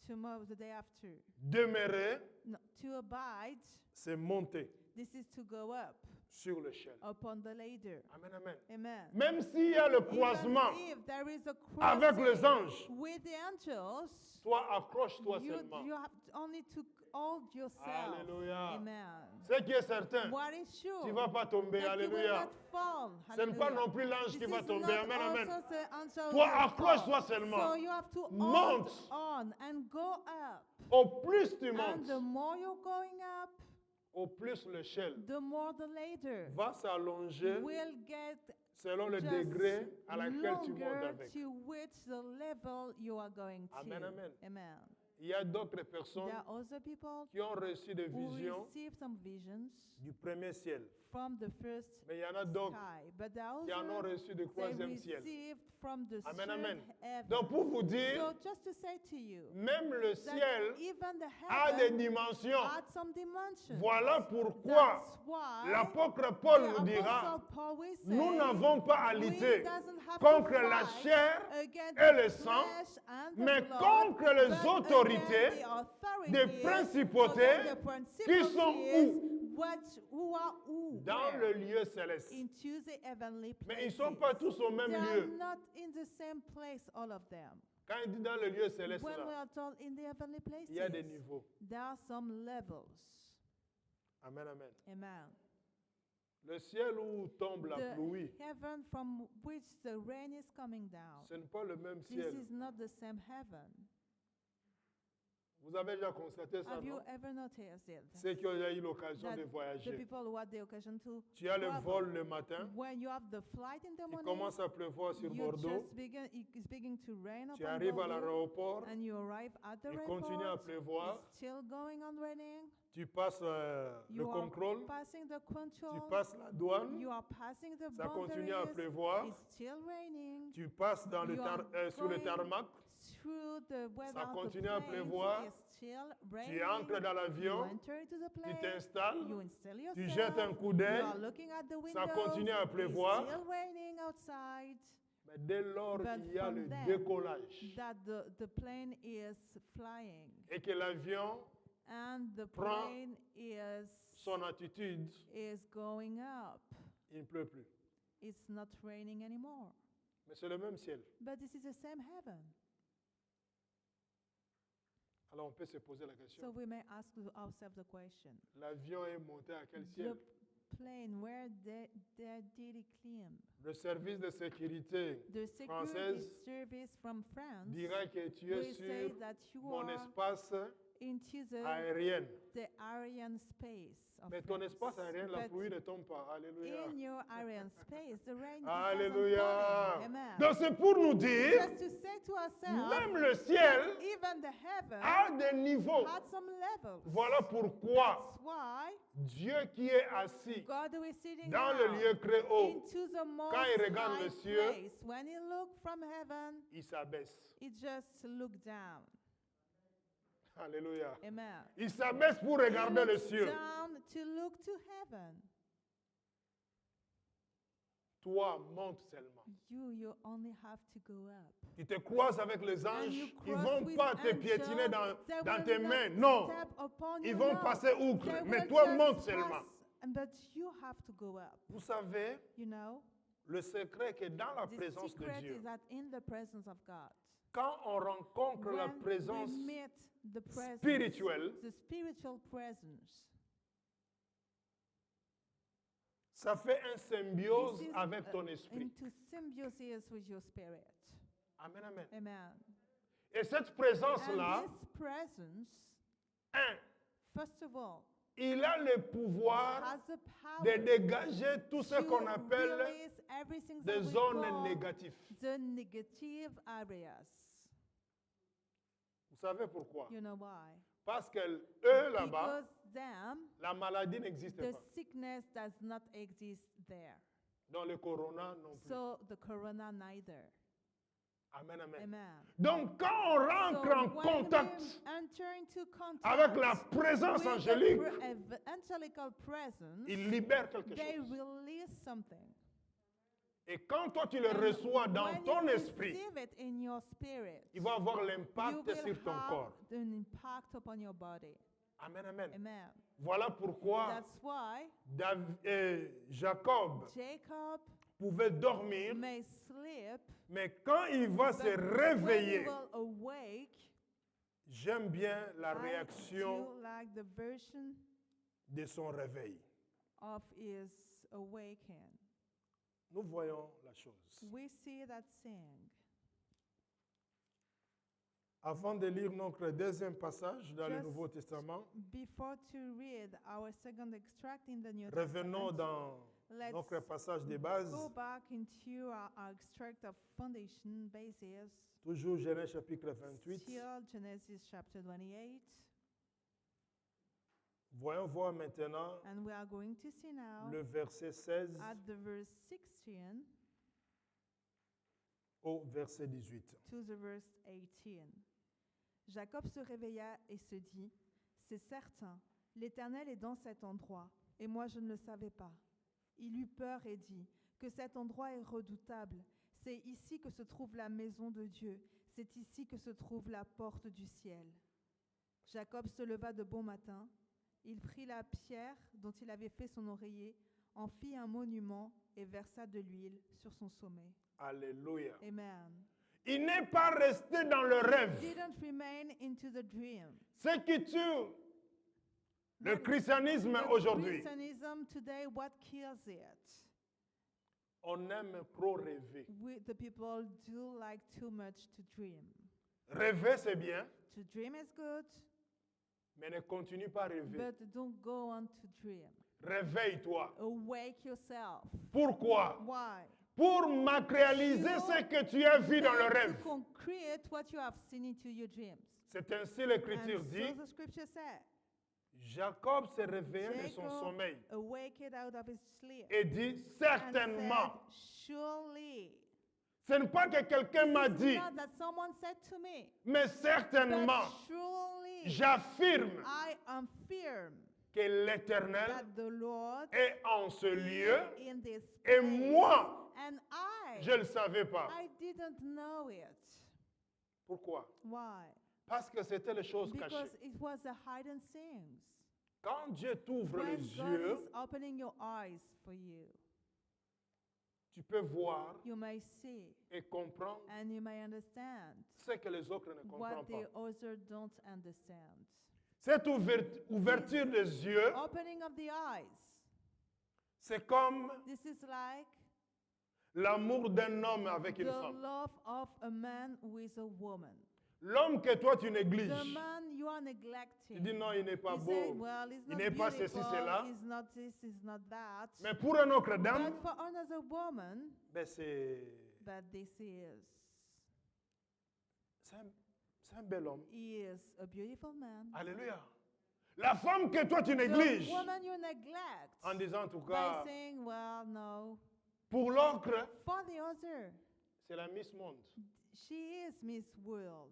tomorrow, the day after. Demeurer, No, to abide, c'est monter this is to go up sur l'échelle. upon the ladder. Amen, amen. Amen. Même s'il y a le Even croisement if there is a avec crossing les anges, with the angels, toi accroche-toi you seulement. have only to hold yourself. Alléluia. Amen. Ce qui est certain, What is sure? tu ne vas pas tomber. That you will Alléluia. not fall. Ce n'est pas Hallelujah. non plus l'ange qui This va is tomber. not Amen, amen. also the angel Toi, who will accroche-toi fall. seulement. So you have to hold Monte. on and go up. Au plus tu And montes, the more you're going up, au plus l'échelle the more the ladder va s'allonger will get selon le just degré à laquelle tu montes longer avec. to which the level you are going to. Amen, amen. Amen. Il y a d'autres personnes There are also people qui ont reçu des who visions receive some visions du premier ciel. from the first Mais il y en a d'autres sky, but there are qui en ont also reçu du they troisième ciel. received from the Amen, third amen. heaven. Donc pour vous dire, So just to say to you, même le that ciel even the a des heaven dimensions. had some dimensions. Voilà pourquoi That's why l'apôtre Paul the nous dira, Apostle Paul will say, nous n'avons pas à we lutter doesn't have contre to la fight chair against et the le sang, flesh and the mais blood, contre les but autorités, against the authorities, des principautés against the qui sont principalities, who are dans where? le lieu céleste. Into the heavenly places. Mais ils ne sont pas tous au même They are lieu. not in the same place, all of them. Quand il dit dans le lieu céleste, When we là, are told in the heavenly places, il y a des niveaux. there are some levels. Amen, amen. Amen. Le ciel où tombe la The pluie, heaven from which the rain is coming down. ce n'est pas le même This ciel. is not the same heaven. Vous avez déjà constaté ça, Have you non? ever noticed it? Ceux qui ont déjà eu l'occasion That de the voyager. people who had the occasion to Tu as le travel, vol le matin, when you have the flight in the il morning, commence à pleuvoir sur you Bordeaux, just begin, it's beginning to rain tu upon arrives à Bordeaux, l'aéroport, and you arrive at the il airport. continue à pleuvoir, It's still going on raining. tu passes le You are contrôle, passing the tu control. passes la douane, You are passing the ça continue à boundaries. pleuvoir, It's still raining. tu passes dans le You are sur le going tarmac, Through the weather ça of the continue à planes, pleuvoir, it's still raining. tu entres dans You l'avion, enter into the tu plane. t'installes, You install yourself. tu jettes un coup You d'œil, are looking at the windows. ça continue à pleuvoir. It's still raining outside. mais dès lors But qu'il y a from le then, décollage That the plane is flying et que l'avion and the prend plane son attitude, is going up. il ne pleut plus. It's not raining anymore. Mais c'est le même ciel. But this is the same heaven. Alors on peut se poser la So question. we may ask ourselves the question. L'avion est monté à quel The ciel? plane, where did it climb? Le service de sécurité The security française service from France dira que tu es will say sur that you mon are espace into aérien. the Aryan space of Mais ton France. espace aérien, la But pluie ne tombe pas. Alléluia. in your Aryan space, the rain Alléluia. doesn't Amen. Donc c'est pour nous dire, Just to say to ourselves, même le ciel even the heaven a des niveaux. had some levels. Voilà pourquoi That's why Dieu qui est assis God who is sitting dans le down lieu très haut, into the most quand il regarde high le ciel, place, when he looked from heaven, il s'abaisse. he just looked down. Alléluia. Amen. Il s'abaisse pour He regarder le looks ciel. down to look to heaven. Toi, monte seulement. You only have to go up. Tu te croises avec les And anges, you ils ne cross vont with pas te angels, piétiner they dans will tes not mains. Non, step upon ils you, vont no. passer outre. They Mais will toi, just monte seulement. But you have to go up. Vous savez, You know, le secret que dans la the présence de secret Dieu, is that in the presence of God, quand on rencontre la when présence we meet the presence, spirituelle, the spiritual presence, ça fait un symbiose this is, avec ton esprit. into symbiosis with your spirit. Amen, amen. Amen. Et cette And présence-là, this presence, un, first of all, il a le pouvoir has the power de dégager tout ce to qu'on appelle release everything that des we zones call négatives. the negative areas. Vous savez pourquoi? You know why? Parce que eux là-bas, Because them, la maladie n'existe the pas. sickness does not exist there. Dans le corona non plus. So the corona neither. Amen, amen. Amen. Donc quand on rentre So en when contact we enter into contact avec la présence with angélique, the angelical presence, il libère quelque they chose. release something. Et quand toi tu le reçois dans When ton you esprit, receive it in your spirit, il va avoir you l'impact will sur ton have corps. an impact upon your body. Amen, amen. Amen. Voilà pourquoi That's why Jacob Jacob pouvait dormir, may sleep, mais quand il va se but when he réveiller, will awake, j'aime bien la I réaction do like the version de son réveil. of his awakening. Nous voyons la chose. We see that thing. Avant de lire notre deuxième passage dans le Just Nouveau Testament, Before to read our second extract in the New revenons Testament, dans let's notre passage de base, go back into our extract of foundation basis. toujours Genèse chapitre 28. Still Genesis chapter 28. Voyons voir maintenant And we are going to see now le verset 16 at the verse 16 au verset 18. to the verse 18. Jacob se réveilla et se dit, c'est certain, l'Éternel est dans cet endroit, et moi je ne le savais pas. Il eut peur et dit, que cet endroit est redoutable. C'est ici que se trouve la maison de Dieu, c'est ici que se trouve la porte du ciel. Jacob se leva de bon matin, il prit la pierre dont il avait fait son oreiller, en fit un monument et versa de l'huile sur son sommet. Alléluia. Amen. Il n'est pas resté dans le rêve. Didn't remain into the dream. Ce qui tue le christianisme The aujourd'hui, Christianism today, what kills it? on aime trop rêver. The people do like too much to dream. Rêver, c'est bien, To dream is good, mais ne continue pas à rêver. but don't go on to dream. Réveille-toi. Awake yourself. Pourquoi? Why? Pour matérialiser ce que tu as vu dans le To rêve. concrete what you have seen into your dreams. C'est ainsi l'Écriture And dit, so the scripture said, Jacob se réveilla de son Jacob sommeil awaked out of his sleep et dit, and certainement. said, surely. Ce n'est pas que quelqu'un m'a It's dit, not that someone said to me, mais certainement, but surely j'affirme I am firm que l'Éternel that the Lord est en ce lieu is in this et place. moi, And je ne le savais pas. I didn't know it. Pourquoi? Why? Parce que c'était les choses Because cachées. it was the hidden things. Quand Dieu t'ouvre When les God yeux, is opening your eyes for you, tu peux voir you may see et comprendre and you may understand ce que les autres ne comprennent what the pas. others don't understand. Cette ouverture des yeux, Opening of the eyes. c'est comme This is like l'amour d'un homme avec une the femme. love of a man with a woman. L'homme que toi tu The négliges, man you are neglecting. tu dis non, il n'est pas You say, beau, well, he's il not n'est pas ceci, beautiful, cela. he's not this, he's not that. Mais pour une autre dame, But for another woman, ben c'est but this is, c'est un bel homme. he is a beautiful man. Alléluia. La femme que toi tu The négliges, woman you neglect en disant en tout by cas, saying, well, no. pour l'autre, For the other, c'est la Miss Monde. she is Miss World.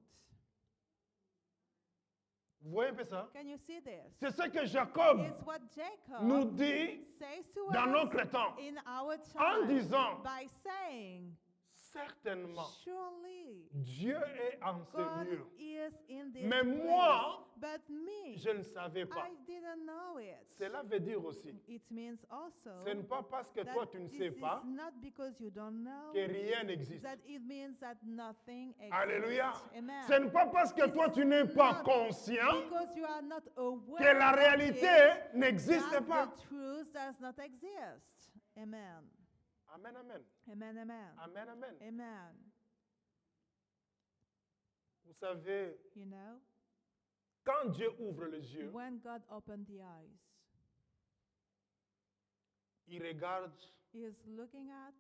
Vous voyez un peu ça? Can you see this? C'est ce que Jacob It's what Jacob nous dit says to dans us notre temps, in our en time disant, by saying, certainement, surely Dieu est en ce God lieu. is in this Mais place. moi, But me, je ne savais pas. I didn't know it. Cela veut dire aussi, It means also ce n'est pas parce que that toi tu ne sais this pas is not because you don't know que rien n'existe. that it means that nothing exists. Alléluia. Amen. Ce n'est pas parce que toi tu n'es pas conscient Because you are not aware que la of réalité it, n'existe that pas. the truth does not exist. Amen. Amen, amen. Amen, amen. Amen, amen. Amen. Vous savez, You know, quand Dieu ouvre les yeux, when God opened the eyes, il regarde He is looking at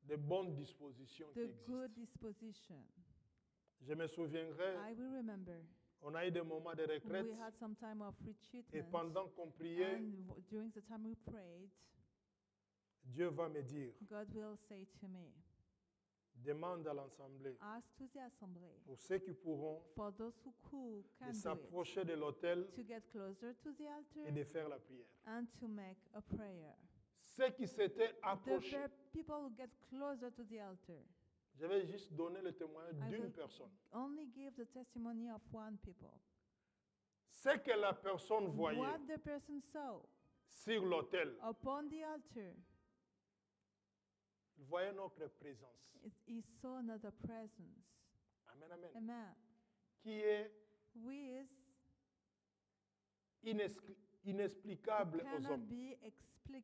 de bonnes dispositions qui the good existent. disposition. Je me souviendrai, I will remember on a eu des moments de retraite we had some time of et retreatment, pendant qu'on priait, and during the time we prayed, Dieu va me dire, God will say to me, demande à l'Assemblée, ask to the assembly, pour ceux qui pourront, for those who can de do it, s'approcher de l'autel to get closer to the et altar de faire la prière. and to make a prayer. Ceux qui s'étaient The approchés people who get closer to the altar. Je vais juste donner le témoignage I d'une will personne. only give the testimony of one people. Ce que la personne voyait What the person saw sur l'autel, upon the altar, il voyait notre présence. he saw another presence. Amen, amen. Amen. Qui est Who is inexplicable aux cannot hommes. be explained.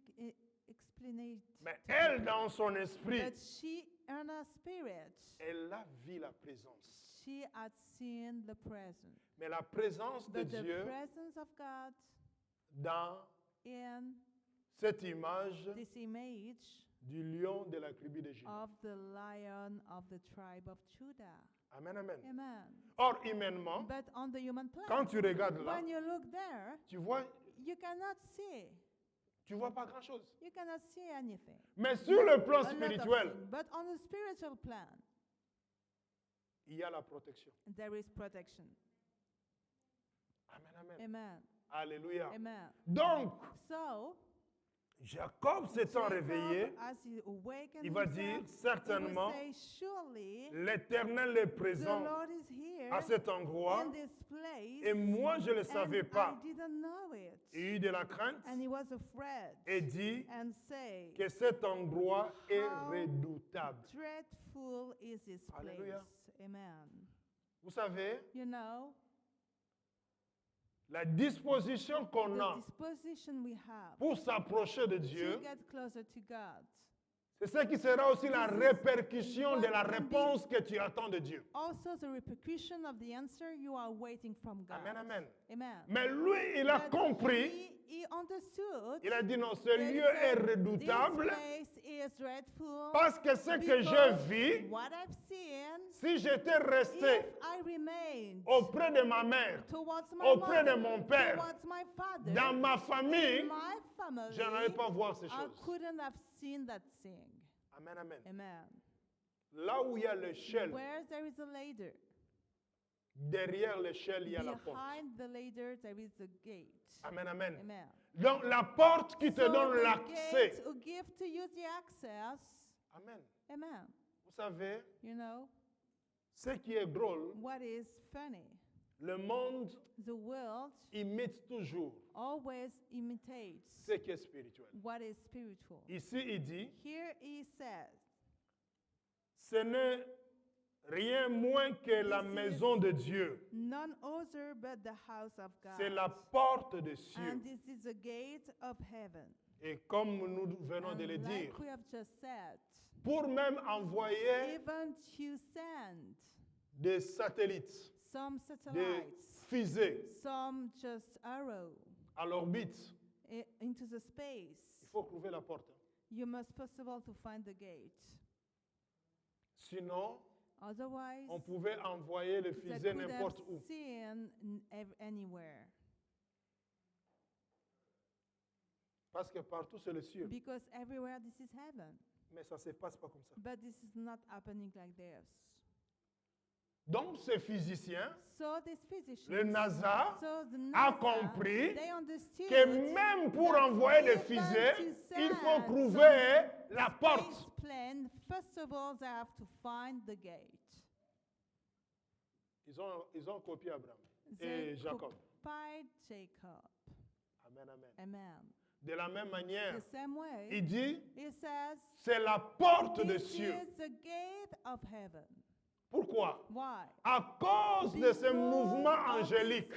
Mais elle, dans son esprit, But she, in her spirit, elle a vu la présence. she had seen the presence. Mais la présence de But the Dieu presence of God dans in cette image this image du lion de la tribu de Juda. of the lion of the tribe of Judah. Amen, amen. Amen. Or, humainement, But on the human plane, quand tu regardes là, when you look there, tu vois pas grand-chose. you cannot see anything. Mais sur le plan A lot of spirituel, things. But on the spiritual plan, il y a la protection. there is protection. Amen, amen. Amen. Alléluia. Amen. Donc, So, Jacob s'étant Jacob, réveillé, as he awakened il va himself, dire he will certainement, say, surely l'Éternel est the présent Lord is here à cet endroit in this place, et moi je ne le savais and pas. I didn't know it. Il eut de la crainte And he was afraid et dit and say, que cet endroit est How redoutable. dreadful is this Alléluia. place. Amen. Vous savez, You know, la disposition qu'on the a disposition we have pour s'approcher de to Dieu, get closer to God. c'est ce qui sera aussi la répercussion de la réponse que tu attends de Dieu. Also, the repercussion of the answer you are waiting from God. Amen, amen. Amen. Mais lui, il a But compris, he understood. il a dit non, ce He lieu est said, redoutable This place is dreadful parce que ce que j'ai because vu, what I've seen, si j'étais resté if I remained auprès de ma mère, towards my auprès de mother, mon père, towards my father, dans ma in famille, my family, je n'allais pas voir ces I choses. couldn't have seen that thing. Amen, amen. Amen. Là où il y a l'échelle, Where there is a ladder, derrière l'échelle, il y a la porte. behind the ladder there is a gate. Amen, amen. Amen. Donc la porte qui te So donne the l'accès. gate who give to you the access. Amen. Amen. Vous savez, You know ce qui est drôle, what is funny? le monde The world imite toujours always imitates ce qui est spirituel. what is spiritual. Ici, il dit, Here he says, ce n'est rien moins que la This is- maison de Dieu. none other but the house of God. C'est la porte des cieux. And this is the gate of heaven. Et comme nous venons de And le dire, like we have just said, pour même envoyer even to send des satellites, some des satellites, fusées some just arrow à l'orbite, into the il space, faut trouver la porte. you must first of all to find the gate. Sinon, Otherwise, on pouvait envoyer les that fusées could have n'importe où. seen anywhere. Parce que partout, c'est le ciel. Because everywhere this is heaven. Mais ça ne se passe pas comme ça. But this is not happening like this. Donc, ces physiciens, So this physician, le NASA, so the a NASA, compris they understood que même pour that envoyer des even fusées, to il faut send trouver la some porte. space plane, first of all, they have to find the gate. Ils ont copié Abraham They et Jacob. copied Jacob. Amen, amen. Amen. De la même manière, The same way, il dit, he says, c'est la porte des this cieux. is the gate of heaven. Pourquoi? Why? À cause de ce mouvement angélique,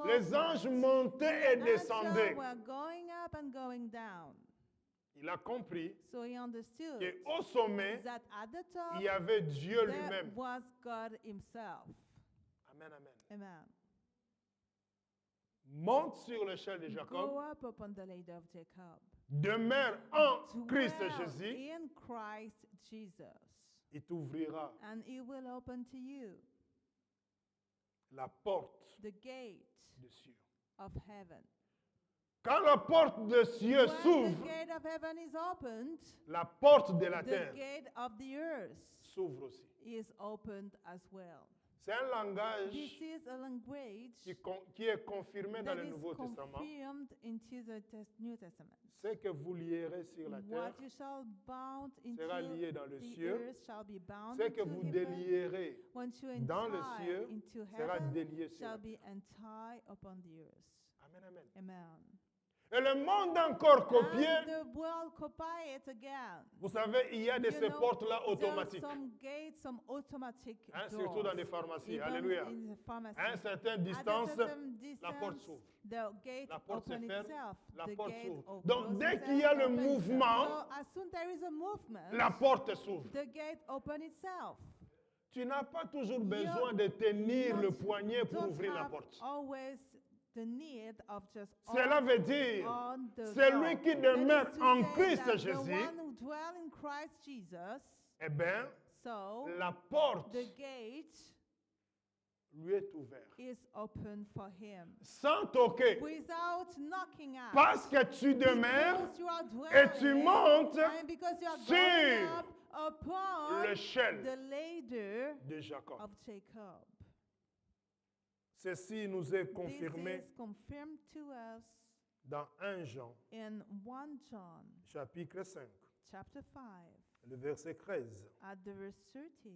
les anges montaient et descendaient. were going up and going down. Il a compris So he understood qu'au sommet, that at the top il y avait Dieu there lui-même. was God himself. Amen, amen. Amen. Monte sur l'échelle de Go Jacob, up upon the ladder of Jacob. demeure en Christ Dwell Jésus, in Christ Jesus. il t'ouvrira And he will open to you la porte the gate des cieux. of heaven. Quand la porte des cieux When the s'ouvre, gate of heaven is opened, la porte de la the terre gate of the earth s'ouvre aussi. is opened as well. C'est un langage This is a language qui est confirmé dans that le is Nouveau Testament. confirmed into the New Testament. Ce que vous lierez sur la terre What you shall bound into sera lié dans le the ciel. earth shall be bound Ce que into vous heaven. délierez What you dans le untie ciel into sera heaven délié sur la shall terre. be untied upon the earth. Amen, amen. Amen. Et le monde encore copié. And the world copy it again. Vous savez, il y a de ces portes-là There are automatiques. some gates, some automatic Hein, doors. surtout dans les pharmacies. Even Alléluia. in the pharmacy. À une certaine At a distance, certain la porte distance, s'ouvre. the gate La porte se open ferme, itself. la The porte gate s'ouvre. opens Donc, dès itself, qu'il y a le opens itself. mouvement, So as soon there is a movement, la porte s'ouvre. the gate open itself. Tu n'as pas toujours besoin de tenir le poignet pour Don't ouvrir la have porte. always the need of just Cela veut dire, on the celui door. qui That is demeure to en say Christ that Jésus, the one who dwell in Christ Jesus, eh bien, so la porte the gate lui est ouverte. is open for him Sans toquer. without knocking out. Parce que tu demeures Because you are et tu dwelling, montes and because you are sur going up upon l'échelle the ladder de Jacob. of Jacob. Ceci nous est This confirmé is confirmed to us dans 1 Jean, in 1 John chapitre 5, chapter 5 le verset 13. at the verse 13.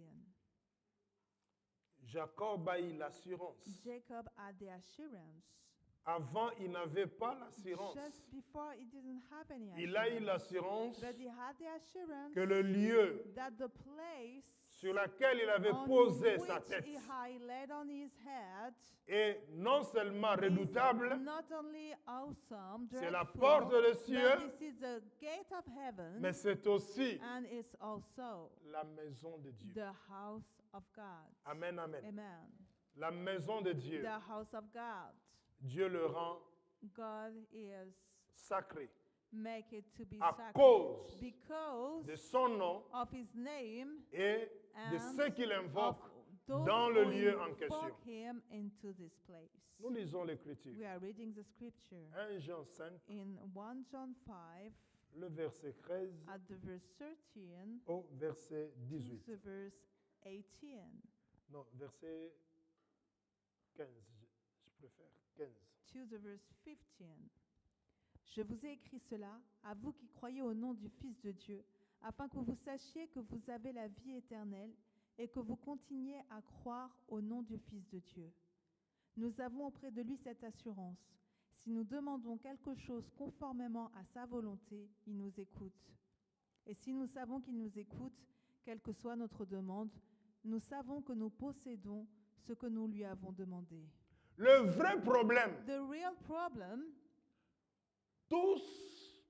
Jacob a eu l'assurance. Jacob had the assurance. Avant, il n'avait pas l'assurance. Just before, he didn't have any Il a eu assurance. l'assurance But he had the assurance que le lieu that the place sur lequel il avait on posé which sa tête he had laid on his head est non seulement is redoutable, not only awesome, c'est la dreadful, porte des but cieux, this is the gate of heaven, mais c'est aussi and it's also la maison de Dieu. the house of God. Amen, amen. Amen. La maison de Dieu, The house of God. Dieu le rend God is sacré make it to be à sacred cause because de son nom of his name et de and ceux qu'il of invoque those dans le who lieu en question. invoke him into this place. Nous lisons l'Écriture. We are reading the scripture 1 Jean 5, in 1 John 5 le verset 13 at the verse 13 au verset to 18. the verse 18. Non, verset 15. Je préfère 15. To the verse 15. Je vous ai écrit cela à vous qui croyez au nom du Fils de Dieu, afin que vous sachiez que vous avez la vie éternelle et que vous continuiez à croire au nom du Fils de Dieu. Nous avons auprès de lui cette assurance. Si nous demandons quelque chose conformément à sa volonté, il nous écoute. Et si nous savons qu'il nous écoute, quelle que soit notre demande, nous savons que nous possédons ce que nous lui avons demandé. Le vrai problème, The real problem tous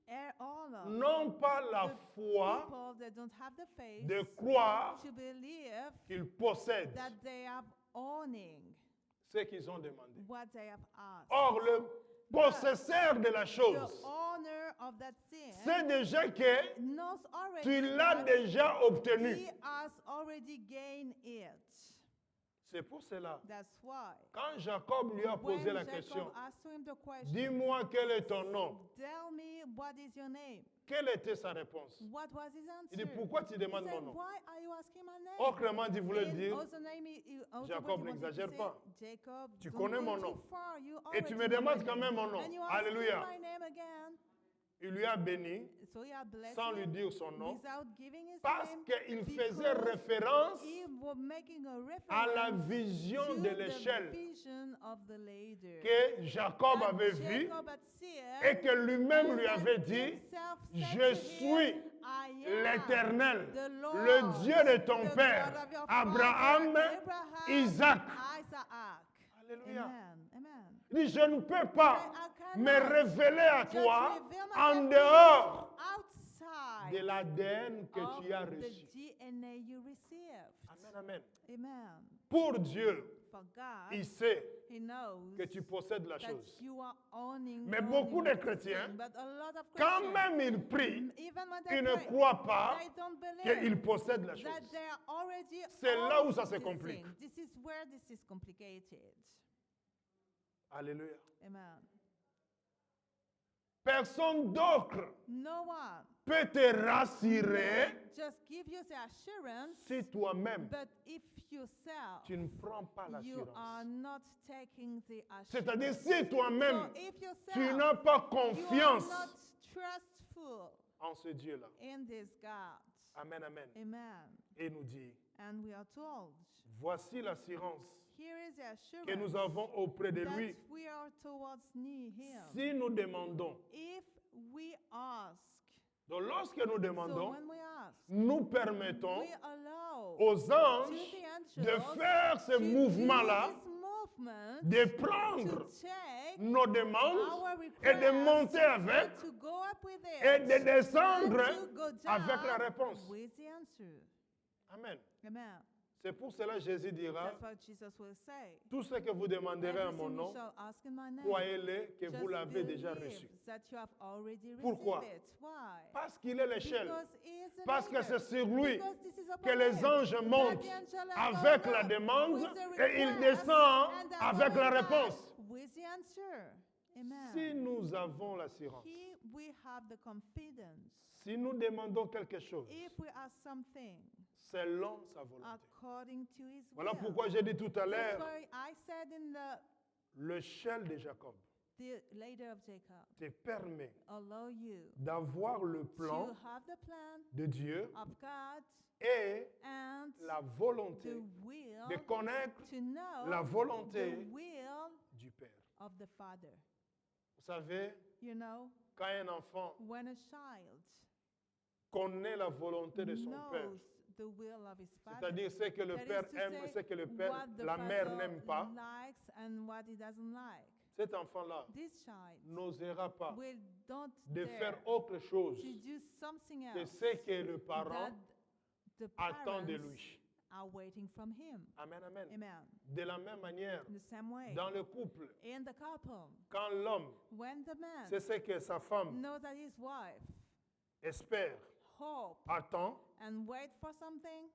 are all of n'ont pas la the foi people that don't have the faith de croire to believe qu'ils possèdent that they are owning ce qu'ils ont demandé. what they have asked. Or, le possesseur de la The chose owner of that thing sait déjà que knows already tu l'as that déjà obtenu. he has already gained it. C'est pour cela, That's why. quand Jacob lui a When posé la Jacob question, asked him the question, dis-moi quel est ton nom, tell me what is your name? quelle était sa réponse? What was his answer? Il dit, pourquoi tu He demandes mon said, nom? why are you asking my name? Autrement, il voulait In dire, other name, also Jacob, what he wanted to n'exagère say, pas. Jacob, Tu don't connais go mon too nom. far, you Et tu already me know demandes my quand name. même mon nom. And you ask me Alléluia. my name again. Il lui a béni So he had blessed sans lui him dire son nom without giving his parce name qu'il faisait because référence he was making a à la reference vision to de the l'échelle vision of the ladder que Jacob that avait vue Jacob had seen, et que lui-même and lui that avait dit, himself said je to suis him, I am l'Éternel, the Lord, le Dieu de ton the père, God of your Abraham, father, Abraham, Isaac. Isaac. Alléluia. Amen. Amen. Il dit, je ne peux pas I me cannot révéler à just toi reveal myself en to you dehors outside de l'ADN que of tu as the reçu. DNA you received. Amen, amen. Amen. Pour Dieu, For God, il sait He knows que tu possèdes la that chose. you are owning. Mais beaucoup de owning chrétiens, something. But a lot of quand Christians, même ils prient, even when they ils ne pray, croient pas they don't believe qu'ils possèdent la that chose. they are already C'est là où ça own se this complique. thing. This is where this is complicated. Alléluia. Amen. Personne d'autre No one peut te rassurer just give you the assurance, si toi-même, but if yourself, tu ne prends pas you are l'assurance. not taking the C'est-à-dire, assurance. si toi-même, So if yourself, tu n'as pas you are confiance not trustful en ce Dieu-là. in this God. Amen, amen. Amen. Et il nous dit, And we are told, voici l'assurance here is the que nous assurance avons auprès de lui. that we are towards him. Si nous demandons, If we ask, donc lorsque nous so demandons, when we ask, nous permettons we allow aux to anges the de angels faire ce to mouvement-là, do this movement, de to prendre take nos demandes our et de request, monter avec to go up with it, et de descendre and to go down avec la réponse. with the answer. Amen. Amen. C'est pour cela que Jésus dira, That's what Jesus will say. tout ce que vous demanderez en mon Everything you nom, shall ask in my name, croyez-le que just vous l'avez déjà believe reçu. that you have already Pourquoi? received it. Why? Parce qu'il est l'échelle. Because he is the Parce que leader. c'est sur lui Because this is upon que les him anges that montent the angel avec goes la up demande with the et il request descend and the avec la request réponse. with the answer. Amen. Si nous avons l'assurance, Here we have the confidence. si nous demandons quelque chose, If we ask something selon sa volonté. according to his Voilà will. pourquoi j'ai dit tout à That's l'heure, why I said in le shell de Jacob the leader of Jacob, te permet allow you d'avoir le to plan have the plan de Dieu of God et and la volonté the will de connaître to know la volonté the will du Père. of the Father. Vous savez, You know, quand un enfant when a child connaît la volonté de son Père, knows the will of his Father, c'est-à-dire ce que le that is Père to aime say et ce que le Père, what the la mère Father n'aime pas, likes and what he doesn't like. cet enfant-là This child n'osera pas will don't de dare faire autre chose to do something que else ce que le parent that the attend de parents lui. are waiting from him. Amen, amen. Amen. De la même manière, In the same way, dans le couple, in the couple, quand l'homme when the man c'est ce que sa femme knows that his wife espère, hope attend, and wait for something,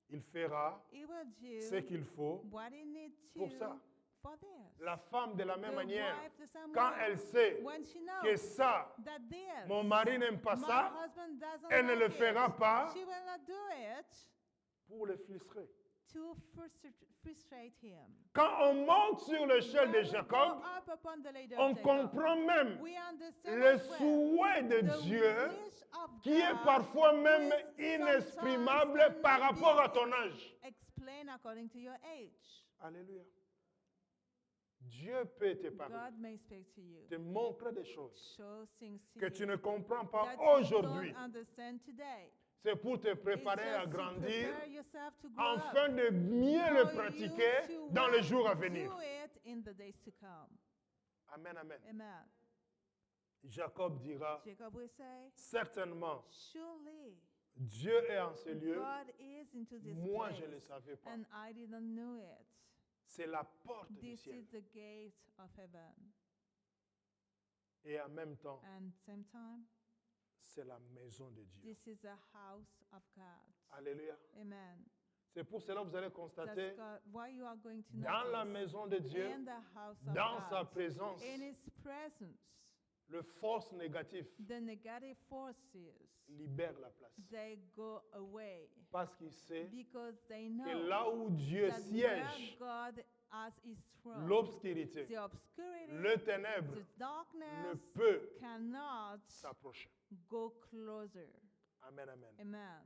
il fera he will do ce qu'il faut. what he needs to pour ça. for this. La femme, de la même The manière, wife the same quand way, elle sait when she knows que ça, that this, mon mari n'aime pas my ça, husband doesn't elle ne like le it, fera pas she will not do it pour le frustrer. to frustrate him. Quand on monte sur l'échelle de When we Jacob, go up upon the ladder on of Jacob, comprend même we understand le as well souhait de the Dieu wish of qui est God parfois même is inexprimable sometimes par cannot rapport be à ton âge. explained according to your age. Alléluia. Dieu peut te parler, God may speak to you, te montrer des choses show things to que you tu ne comprends pas that you aujourd'hui. don't understand today. C'est pour te It's préparer à just to grandir prepare yourself to grow up, afin de mieux for le you pratiquer to dans les jours à venir. do it in the days to come. Amen, amen. Amen. Jacob dira, Jacob will say, certainement, surely Dieu est en ce lieu. God is into this Moi, place, je ne le savais pas. and I didn't know it. C'est la porte du This ciel. is the gate of heaven. Et en même temps, And same time, c'est la maison de Dieu. this is a house of God. Alléluia. Amen. C'est pour cela que vous allez That's constater, God, why you are going to dans la notice maison de Dieu, in the house of dans sa God, présence, in His presence, le force négatif the negative forces, libère la place. they go away Parce qu'il sait because they que know là où Dieu that siège, where God has His throne, l'obscurité, the obscurity, le ténèbre the ne darkness peut cannot s'approcher. go closer. Amen, amen. Amen.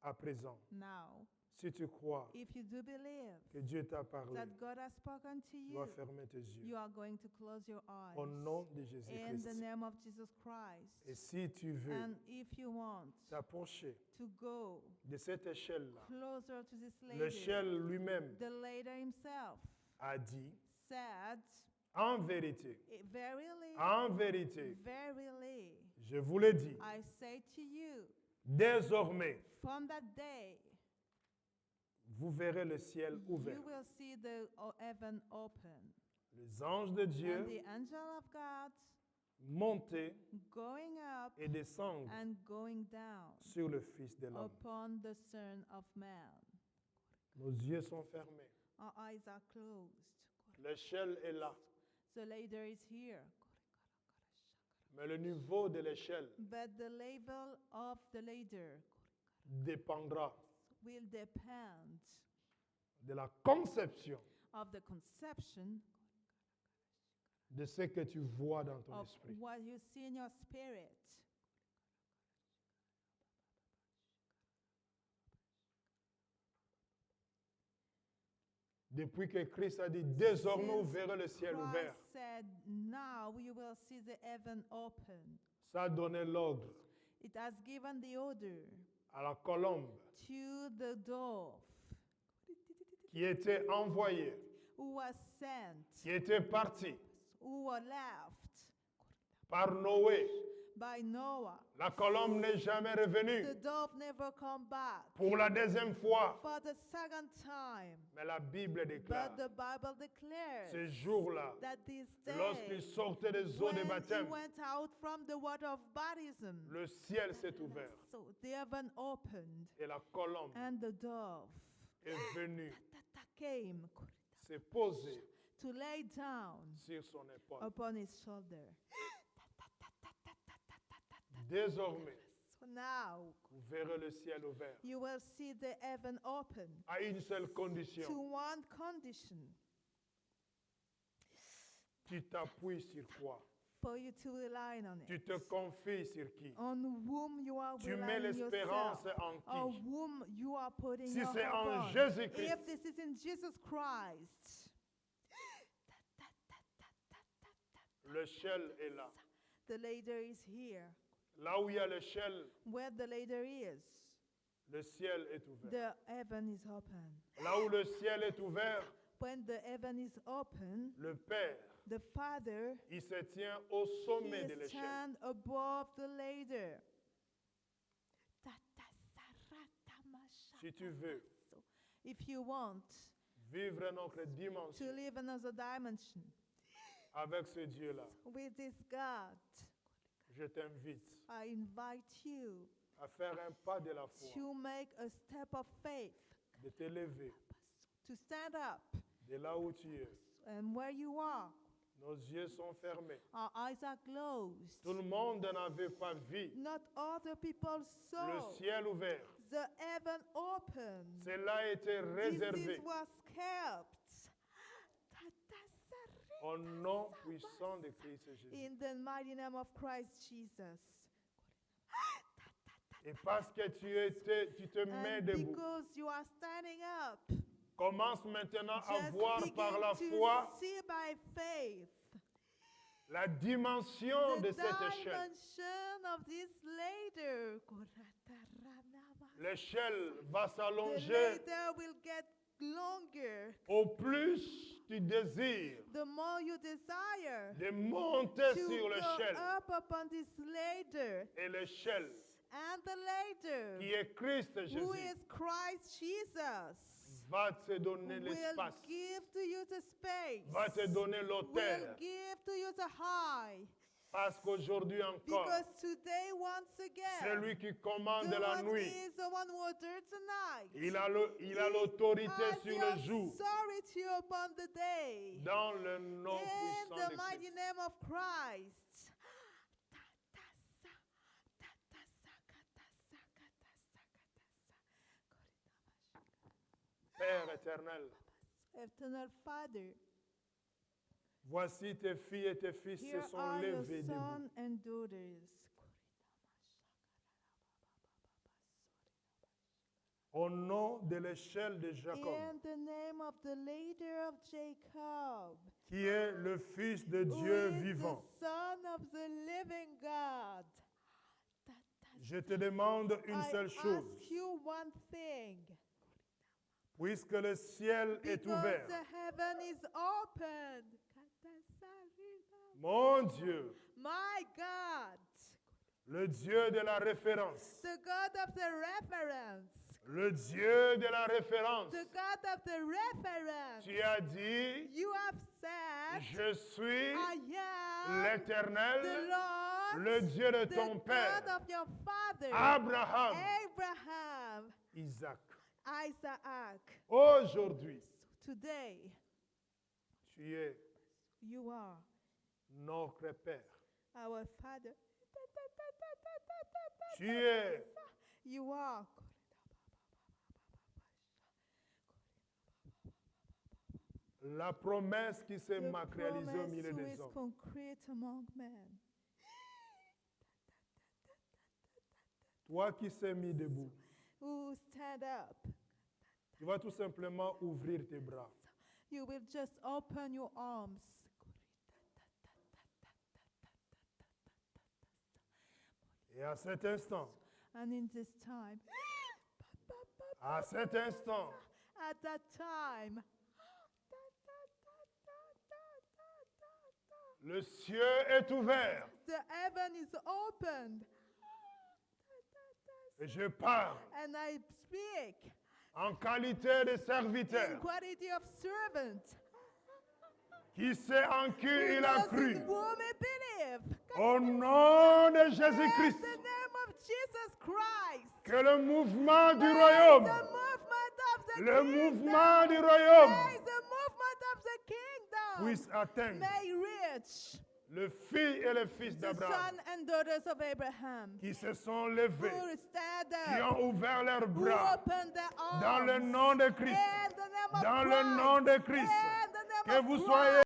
À présent, Now, si tu crois if you do believe que Dieu t'a parlé, that God has spoken to tu you, dois fermer tes yeux. you are going to close your eyes Au nom de in the Jésus-Christ. name of Jesus Christ. Et si tu veux And if you want t'approcher to go de cette échelle-là, closer to this lady, l'échelle lui-même the leader himself a dit, said, en vérité, verily, verily, je vous le dis, I say to you, désormais, from that day, vous verrez le ciel ouvert. you will see the heaven open, Les anges de and Dieu the angel of God monter going up et descendre and going down sur le Fils de l'homme. upon the Son of Man. Nos yeux sont fermés. Our eyes are closed. L'échelle est là. The leader is here. Mais le niveau de l'échelle but the level of the ladder dépendra will depend de la conception of the conception de ce que tu vois dans ton of esprit. what you see in your spirit. Depuis que Christ a dit, désormais vous Since verrez le ciel ouvert, Christ said, now you will see the heaven open. ça a donné l'ordre It has given the order à la colombe to the dove qui était envoyée, who was sent, qui était partie who were left par Noé. by Noah. La colombe n'est jamais The revenue dove never come back pour la deuxième fois. for the second time. Mais la Bible déclare, But the Bible declares ce jour-là, that this lorsqu'il day, sortait des eaux de when he baptême, went out from the water of baptism, le ciel s'est ouvert so the heaven opened et la colombe and the dove est venue came se poser to lay down sur son épaule. upon his shoulder. Désormais, So now vous verrez le ciel ouvert you will see the heaven open à une seule to condition. one condition, Tu t'appuies sur quoi? for you to rely on Tu it. te confies sur qui? On whom you are Tu mets relying l'espérance yourself, en on qui? whom you are putting Si your c'est hope en on. Jésus-Christ, If this is in Jesus Christ, l'échelle est là. the ladder is here. Là où il y a l'échelle, Where the ladder is, le ciel est ouvert. the heaven is open. Là où le ciel est ouvert, When the heaven is open, le Père, the Father il se tient au sommet de he l'échelle. stands above the ladder. Si tu veux If you want vivre notre to dimension live another dimension avec ce Dieu-là, with this God, je t'invite I invite you à faire un pas de la foi, to make a step of faith, de te lever to stand up, de là où tu es. and where you are, Nos yeux sont fermés. our eyes are closed. Tout le monde n'avait pas vu Not other people le saw ciel ouvert. the heaven open. Cela a été réservé This was kept au nom puissant de Christ Jésus. in the mighty name of Christ Jesus. Et parce que tu te mets And debout, because you are standing up, commence maintenant à just voir begin par la to foi see by faith la dimension de the cette échelle. dimension of this ladder. L'échelle va The s'allonger. ladder will get longer. Au plus tu désires The more you desire de monter to sur go l'échelle, up upon this ladder, et l'échelle and the ladder, qui est Christ who Jésus, is Christ Jesus, va te donner will l'espace, give to you the space, va te donner will l'autel. give to you the high. Parce qu'aujourd'hui encore, Because today, once again, celui qui commande the la one nuit, is the one who ordered tonight. il a l'autorité Has sur the le jour, authority upon the day. dans le nom In puissant the de mighty Christ. name of Christ. Père éternel, Eternal Father, voici tes filles et tes fils se here sont are your levés debout. sons and daughters. Au nom de l'échelle de Jacob, In the name of the leader of Jacob, qui est le Fils de who Dieu is vivant, the Son of the living God. je te demande une seule I chose. ask you one thing. Puisque le ciel est Because ouvert, the heaven is open. mon Dieu, My God, le Dieu de la référence, the God of the reference, le Dieu de la référence, the God of the reference, tu as dit, you have said, je suis I am the l'Éternel, Lord, le Dieu de the ton God Père, of your father, Abraham, Abraham, Isaac. Isaac. Aujourd'hui, Today, tu es you are notre Père. Our Father. Tu es You are. la promesse qui s'est The matérialisée au promise milieu who des is hommes. concrete among men. Toi qui s'es mis debout, Who stand up. tu vas tout simplement ouvrir tes bras. You will just open your arms. Et à cet instant, And in this time, à cet instant, at that time, le cieux est ouvert the heaven is opened. et je parle And I speak en qualité de in serviteur quality of servant. qui sait en qui il a Those cru. in whom I believe. Au nom de In Jésus-Christ, the name of Jesus Christ. que le mouvement du May royaume, the movement of the le kingdom. mouvement du royaume May the movement of the kingdom. puisse atteindre May reach le fils et le fils the d'Abraham sons and daughters of Abraham. qui se sont levés, Who stand qui up. ont ouvert leurs Who bras open their arms. dans le nom de Christ, In the name of dans le Christ. nom de Christ, In the name que of vous Christ. soyez